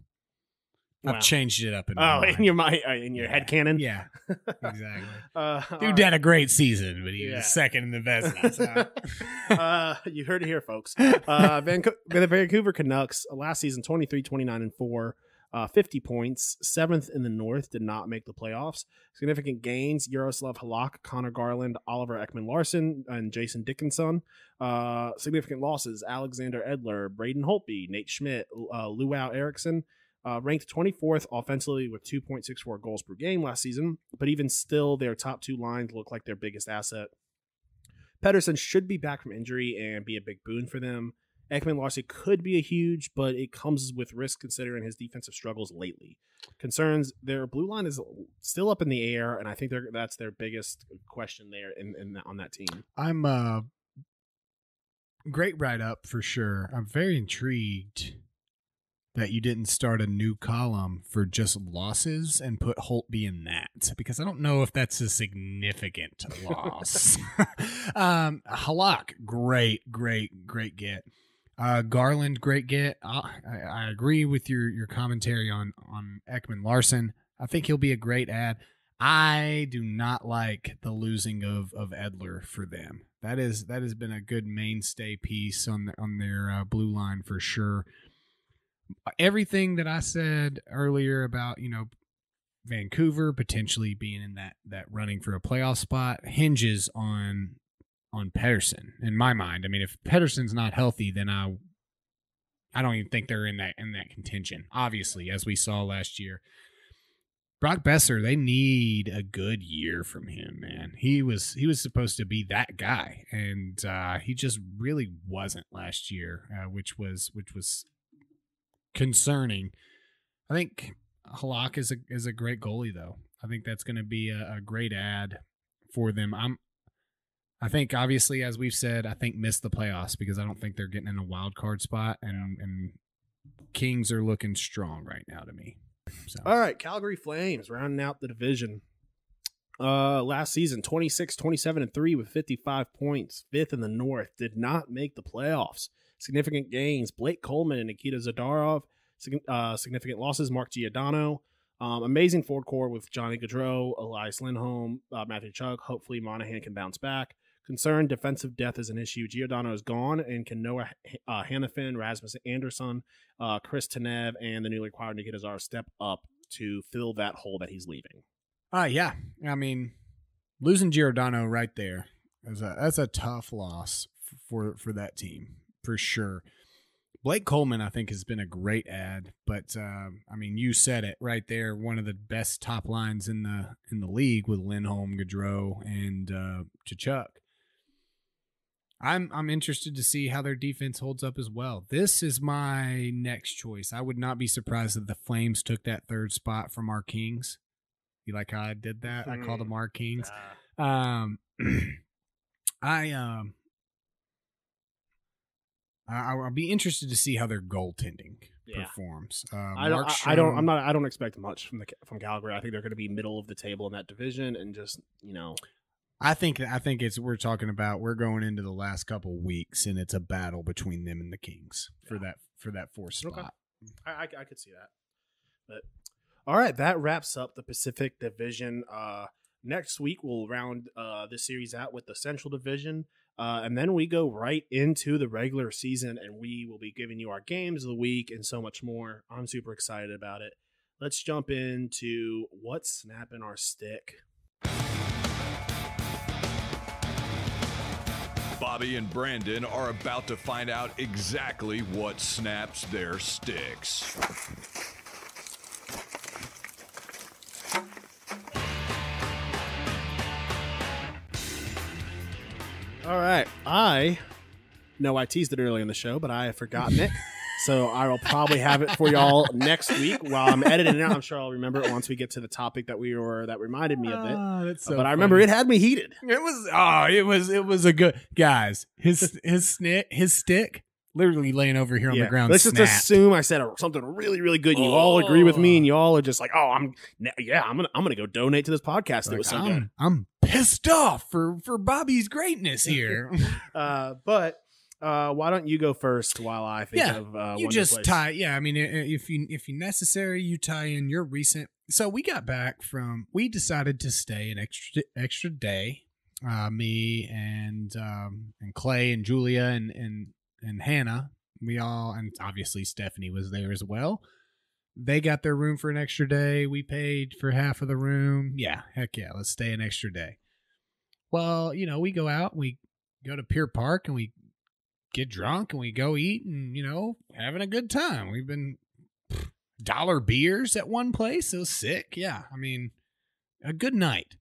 I've changed it up in your head canon. Yeah, exactly. Dude had a great season, but he was second in the Vezina. So. You heard it here, folks. The Vancouver Canucks last season 23-29-4. 50 points, 7th in the North, did not make the playoffs. Significant gains: Yaroslav Halak, Connor Garland, Oliver Ekman-Larsson, and Jason Dickinson. Significant losses: Alexander Edler, Braden Holtby, Nate Schmidt, Luau Eriksson. Ranked 24th offensively with 2.64 goals per game last season, but even still, their top two lines look like their biggest asset. Pettersson should be back from injury and be a big boon for them. Ekman-Larsson could be a huge, but it comes with risk considering his defensive struggles lately. Concerns: their blue line is still up in the air, and I think that's their biggest question there on that team. I'm great write-up for sure. I'm very intrigued that you didn't start a new column for just losses and put Holtby in that, because I don't know if that's a significant loss. Halak, great get. Garland, great get. I agree with your commentary on Ekman-Larsson. I think he'll be a great ad. I do not like the losing of Edler for them. That has been a good mainstay piece on their blue line for sure. Everything that I said earlier about Vancouver potentially being in that running for a playoff spot hinges on Pettersson in my mind. I mean, if Pettersson's not healthy, then I don't even think they're in that contention. Obviously, as we saw last year, Brock Besser, they need a good year from him, man. He was supposed to be that guy, and he just really wasn't last year, which was concerning. I think Halak is a great goalie, though. I think that's going to be a great ad for them. I think, obviously, as we've said, I think miss the playoffs because I don't think they're getting in a wild card spot, and Kings are looking strong right now to me. So. All right, Calgary Flames rounding out the division. Last season, 26-27-3 with 55 points, 5th in the North, did not make the playoffs. Significant gains: Blake Coleman and Nikita Zadarov. Significant losses: Mark Giordano. Amazing forward core with Johnny Gaudreau, Elias Lindholm, Matthew Tkachuk. Hopefully Monahan can bounce back. Concerned: defensive depth is an issue. Giordano is gone, and can Noah Hannafin, Rasmus Andersson, Chris Tanev, and the newly acquired Nikita Zadarov step up to fill that hole that he's leaving? Yeah. I mean, losing Giordano right there that's a tough loss for that team for sure. Blake Coleman, I think, has been a great ad, but I mean, you said it right there. One of the best top lines in the league with Lindholm, Gaudreau, and Tkachuk. I'm interested to see how their defense holds up as well. This is my next choice. I would not be surprised if the Flames took that third spot from our Kings. You like how I did that? I called them our Kings. I'll be interested to see how their goaltending performs. I don't expect much from Calgary. I think they're going to be middle of the table in that division, and just I think we're going into the last couple weeks, and it's a battle between them and the Kings for that fourth spot. Okay. I could see that. But all right, that wraps up the Pacific Division. Next week we'll round this series out with the Central Division. And then we go right into the regular season, and we will be giving you our games of the week and so much more. I'm super excited about it. Let's jump into what's snapping our stick. Bobby and Brandon are about to find out exactly what snaps their sticks. All right. I know I teased it earlier in the show, but I have forgotten it. So I will probably have it for y'all next week while I'm editing it out. I'm sure I'll remember it once we get to the topic that reminded me of it. That's so but I remember it had me heated. It was a good guys. His stick literally laying over here on the ground. Let's just assume I said something really, really good, and you all agree with me, and you all are just like, "Oh, I'm gonna go donate to this podcast." It was so good. I'm pissed off for Bobby's greatness here. But why don't you go first while I think of you just tie. Yeah, I mean, if you necessary, you tie in your recent. So we got back from. We decided to stay an extra day. Me and Clay and Julia and Hannah, we all, and obviously Stephanie was there as well. They got their room for an extra day. We paid for half of the room. Yeah, heck yeah, let's stay an extra day. Well, we go out, we go to Pier Park, and we get drunk, and we go eat, and, having a good time. We've been $1 beers at one place. It was sick. Yeah, I mean, a good night.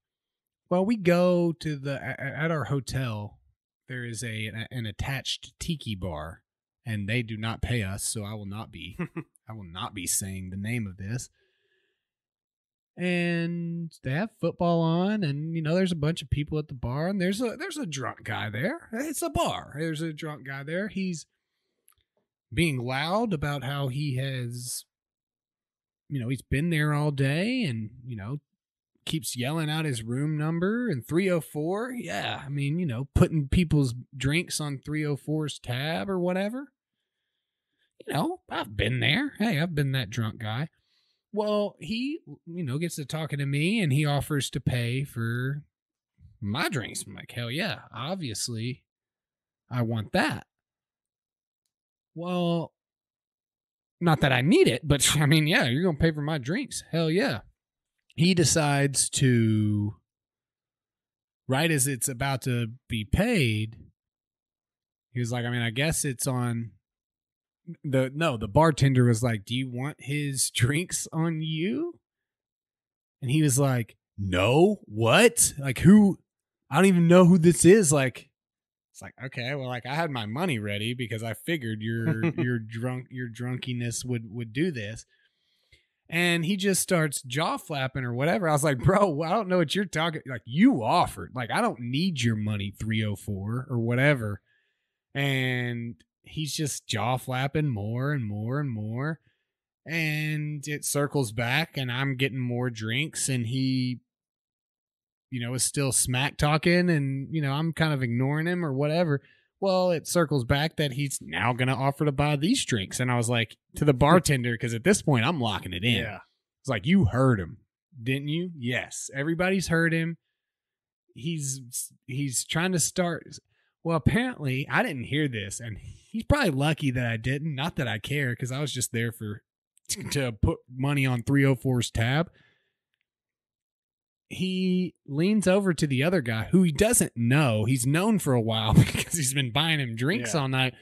Well, we go to at our hotel, there is an attached tiki bar, and they do not pay us, so I will not be saying the name of this. And they have football on, and there's a bunch of people at the bar, and there's a drunk guy there. It's a bar. There's a drunk guy there. He's being loud about how he has, he's been there all day, and keeps yelling out his room number and 304. Yeah, I mean, putting people's drinks on 304's tab or whatever. I've been there. Hey, I've been that drunk guy. Well, he, gets to talking to me, and he offers to pay for my drinks. I'm like, hell yeah, obviously I want that. Well, not that I need it, but I mean, yeah, you're going to pay for my drinks. Hell yeah. He decides to, right as it's about to be paid, he was like, I mean, I guess it's on the bartender was like, do you want his drinks on you? And he was like, no, what? Like, who? I don't even know who this is. Like, it's like, okay, well, like I had my money ready because I figured your drunkiness would do this. And he just starts jaw flapping or whatever. I was like, bro, I don't know what you're talking. Like, you offered. Like, I don't need your money, 304 or whatever. And he's just jaw flapping more and more and more. And it circles back, and I'm getting more drinks, and he, is still smack talking, and, I'm kind of ignoring him or whatever. Well, it circles back that he's now going to offer to buy these drinks. And I was like, to the bartender, because at this point, I'm locking it in. Yeah. It's like, you heard him, didn't you? Yes. Everybody's heard him. He's trying to start. Well, apparently, I didn't hear this. And he's probably lucky that I didn't. Not that I care, because I was just there to put money on 304's tab. He leans over to the other guy who he doesn't know. He's known for a while because he's been buying him drinks all night.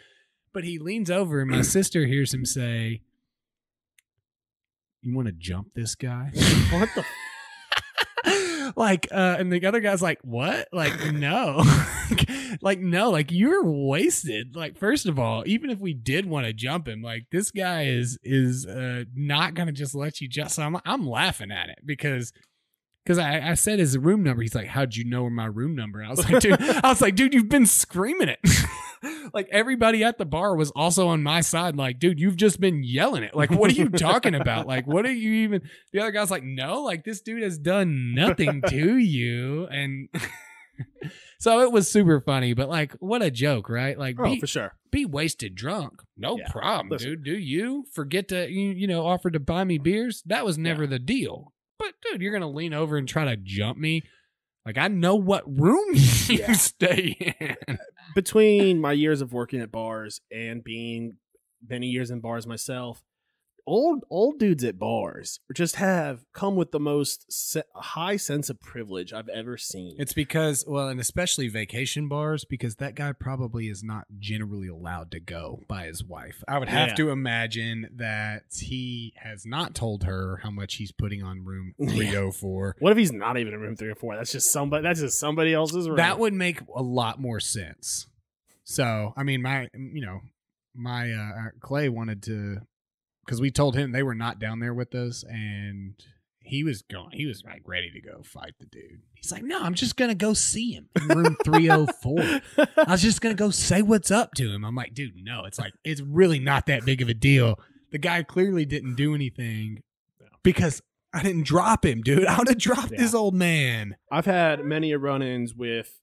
But he leans over, and my sister hears him say, you want to jump this guy? What the? And the other guy's like, what? Like, no. No, like, you're wasted. Like, first of all, even if we did want to jump him, like, this guy is not going to just let you jump. So I'm laughing at it because I said his room number. He's like, how'd you know my room number? I was like, dude, you've been screaming it. Like, everybody at the bar was also on my side. Like, dude, you've just been yelling it. Like, what are you talking about? Like, what are you even? The other guy's like, no, like, this dude has done nothing to you. And so it was super funny, but like, what a joke, right? Like, for sure. Be wasted drunk. No problem, dude. Do you forget to, offer to buy me beers? That was never the deal. But dude, you're going to lean over and try to jump me. Like, I know what room you stay in. Between my years of working at bars and being many years in bars myself, old dudes at bars just have come with the most high sense of privilege I've ever seen. It's because, well, and especially vacation bars, because that guy probably is not generally allowed to go by his wife. I would have to imagine that he has not told her how much he's putting on room 304. What if he's not even in room 304? That's just somebody else's room. That would make a lot more sense. So, I mean, Clay wanted to, because we told him they were not down there with us, and he was like ready to go fight the dude. He's like, no, I'm just gonna go see him in room 304. I was just gonna go say what's up to him. I'm like, dude, no, it's really not that big of a deal. The guy clearly didn't do anything because I didn't drop him, dude. I would have dropped this old man. I've had many run-ins with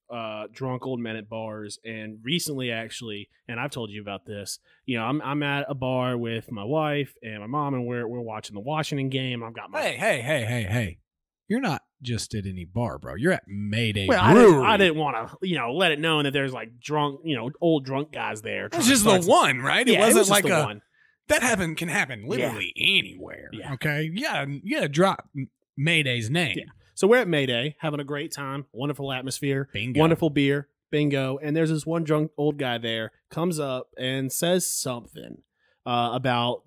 drunk old men at bars, and recently, actually, and I've told you about this. I'm at a bar with my wife and my mom, and we're watching the Washington game. I've got my hey. You're not just at any bar, bro. You're at Mayday Brewery. I didn't want to, let it known that there's like drunk, old drunk guys there. It's just the one, right? It wasn't was like the one. That can happen literally anywhere. Yeah. Okay. You gotta drop Mayday's name. Yeah. So we're at Mayday, having a great time, wonderful atmosphere, Bingo. Wonderful beer, bingo. And there's this one drunk old guy there, comes up and says something about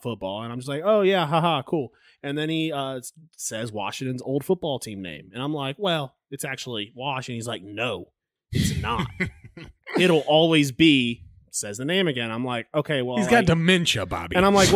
football, and I'm just like, oh yeah, haha, cool. And then he says Washington's old football team name, and I'm like, well, it's actually Washington. He's like, no, it's not. It'll always be. Says the name again. I'm like, okay, well, he's got dementia, Bobby. And I'm like,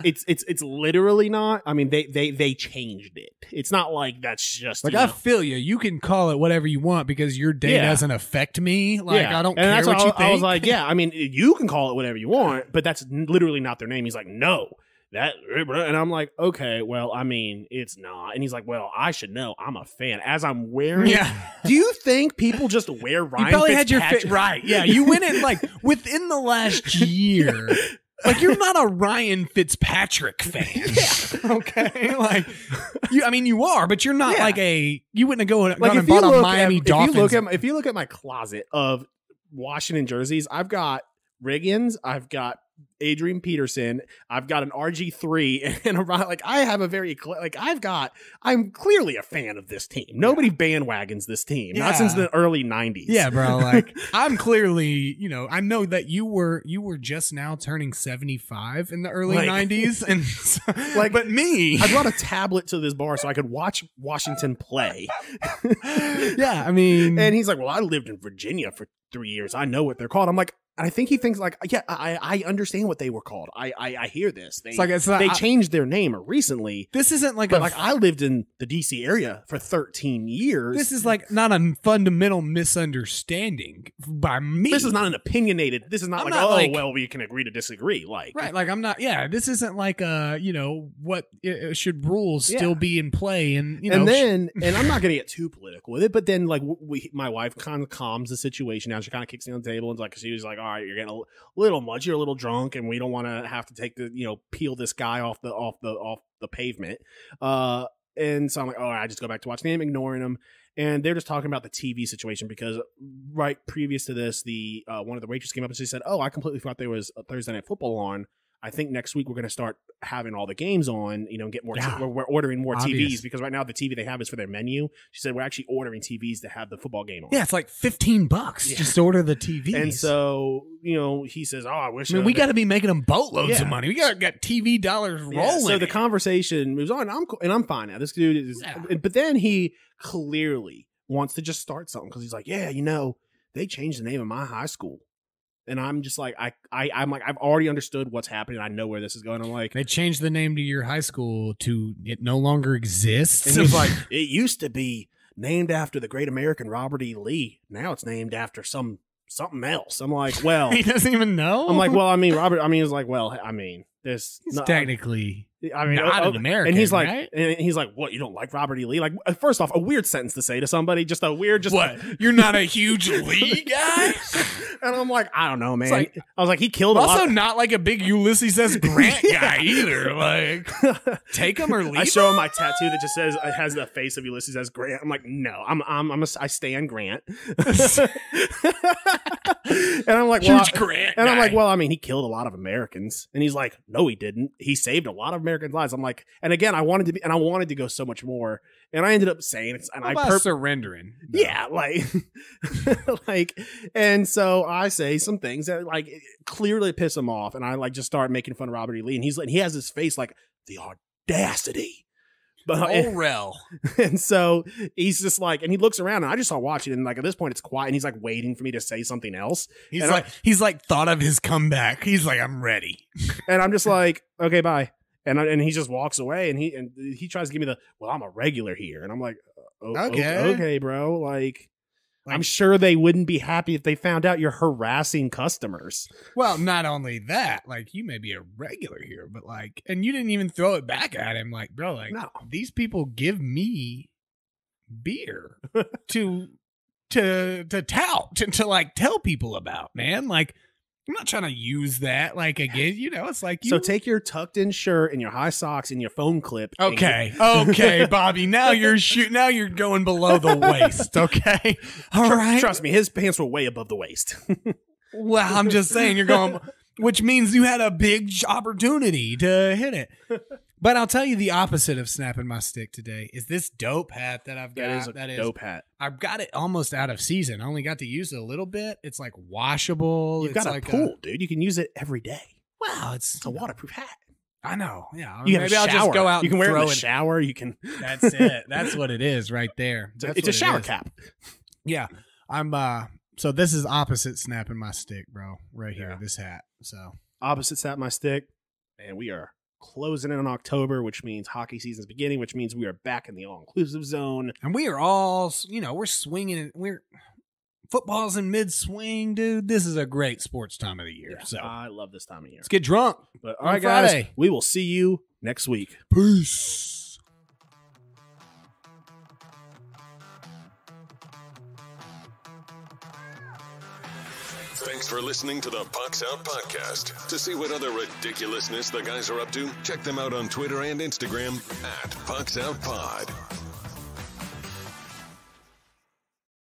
it's literally not. I mean, they changed it. It's not like that's just like I feel you. You can call it whatever you want because your day doesn't affect me. Like I don't care what you think. I was like, yeah, I mean, you can call it whatever you want, but that's literally not their name. He's like, no. And I'm like, okay, well, I mean, it's not. And he's like, well, I should know. I'm a fan. As I'm wearing it. Do you think people just wear Ryan You probably Fitzpatrick? had your right. Yeah, you went in like within the last year. Like you're not a Ryan Fitzpatrick fan. Yeah. Okay. Like you are, but you're not like you wouldn't have gone and bought a Miami Dolphins. If you look at my closet of Washington jerseys, I've got Riggins, I've got Adrian Peterson, I've got an RG3, and I have a very I'm clearly a fan of this team. Nobody bandwagons this team, not since the early 90s. Yeah, bro. Like I'm clearly, I know that you were just now turning 75 in the early 90s, and but me, I brought a tablet to this bar so I could watch Washington play. Yeah, I mean, and he's like, well, I lived in Virginia for 3 years. I know what they're called. I'm like, I think he thinks like, yeah, I understand what they were called. I hear this. They changed their name recently. This isn't like but I lived in the DC area for 13 years. This is like not a fundamental misunderstanding by me. This is not an opinionated. This is not well, we can agree to disagree. Like right, like I'm not. Yeah, this isn't like what should rules still be in play, and and I'm not gonna get too political with it, but then like my wife kind of calms the situation down. She kind of kicks me on the table and she was like, all right, you're getting a little much. You're a little drunk, and we don't want to have to take peel this guy off the pavement. And so I'm like, all right, I just go back to watching him, ignoring him. And they're just talking about the TV situation because right previous to this, the one of the waitresses came up and she said, oh, I completely forgot there was a Thursday Night Football on. I think next week we're going to start having all the games on, and get more. We're ordering more TVs because right now the TV they have is for their menu. She said we're actually ordering TVs to have the football game on. Yeah, it's like $15 just to order the TVs. And so he says, "Oh, I wish." We got to be making them boatloads of money. We got TV dollars rolling. So the conversation moves on, and I'm fine now. This dude is, but then he clearly wants to just start something because he's like, "Yeah, they changed the name of my high school." And I'm just like, I'm like, I've already understood what's happening. I know where this is going. I'm like, they changed the name to your high school to it no longer exists. And he's like, it used to be named after the great American Robert E. Lee. Now it's named after something else. I'm like, well, he doesn't even know. I'm like, well, I mean, Robert. I mean, it's like, well, I mean, there's technically. I mean, not an American, and he's like, right? and he's like, what? You don't like Robert E. Lee? Like, first off, a weird sentence to say to somebody. Just a weird, what? You're not a huge Lee guy? And I'm like, I don't know, man. I was like, he killed. Also, not like a big Ulysses S. Grant guy either. Like, take him or leave. I show him my tattoo that just says it has the face of Ulysses S. Grant. I'm like, no, I stand Grant. And I'm like, huge Grant. And I'm like, well, I mean, he killed a lot of Americans. And he's like, no, he didn't. He saved a lot of American lives. I'm like, and again, I wanted to go so much more, and I ended up saying it's. And I surrendering. No. Yeah, like, and so I say some things that like clearly piss him off, and I like just start making fun of Robert E. Lee, and he has his face like the audacity Rel. And so he's just like, and he looks around, and I just saw watching, and like at this point it's quiet, and he's like waiting for me to say something else. He's like thought of his comeback. He's like, I'm ready. And I'm just like, okay, bye. And he just walks away, and he tries to give me well, I'm a regular here, and I'm like, okay, bro, like I'm sure they wouldn't be happy if they found out you're harassing customers. Well, not only that, like you may be a regular here, but like, and you didn't even throw it back at him, like, bro, like no. These people give me beer to tout to like tell people about, man. Like, I'm not trying to use that like again, it's like So take your tucked in shirt and your high socks and your phone clip. Okay, Bobby. Now you're going below the waist. Okay. All right. Trust me, his pants were way above the waist. Well, I'm just saying you're going, which means you had a big opportunity to hit it. But I'll tell you the opposite of snapping my stick today is this dope hat that I've got. That is a dope hat. I've got it almost out of season. I only got to use it a little bit. It's like washable. You've got a pool, dude. You can use it every day. Wow, it's a waterproof hat. I know. Yeah. You maybe I'll just go out. You can and wear it in throw the shower. You can. That's it. That's what it is right there. It's a shower cap. Yeah. So this is opposite snapping my stick, bro. Right here. This hat. So opposite snap my stick, and we are closing in on October, which means hockey season's beginning, which means we are back in the all-inclusive zone. And we are all, we're swinging. Football's in mid-swing, dude. This is a great sports time of the year. Yeah, so I love this time of year. Let's get drunk. But all right, guys, we will see you next week. Peace. Thanks for listening to the Pucks Out Podcast. To see what other ridiculousness the guys are up to, check them out on Twitter and Instagram @PucksOutPod.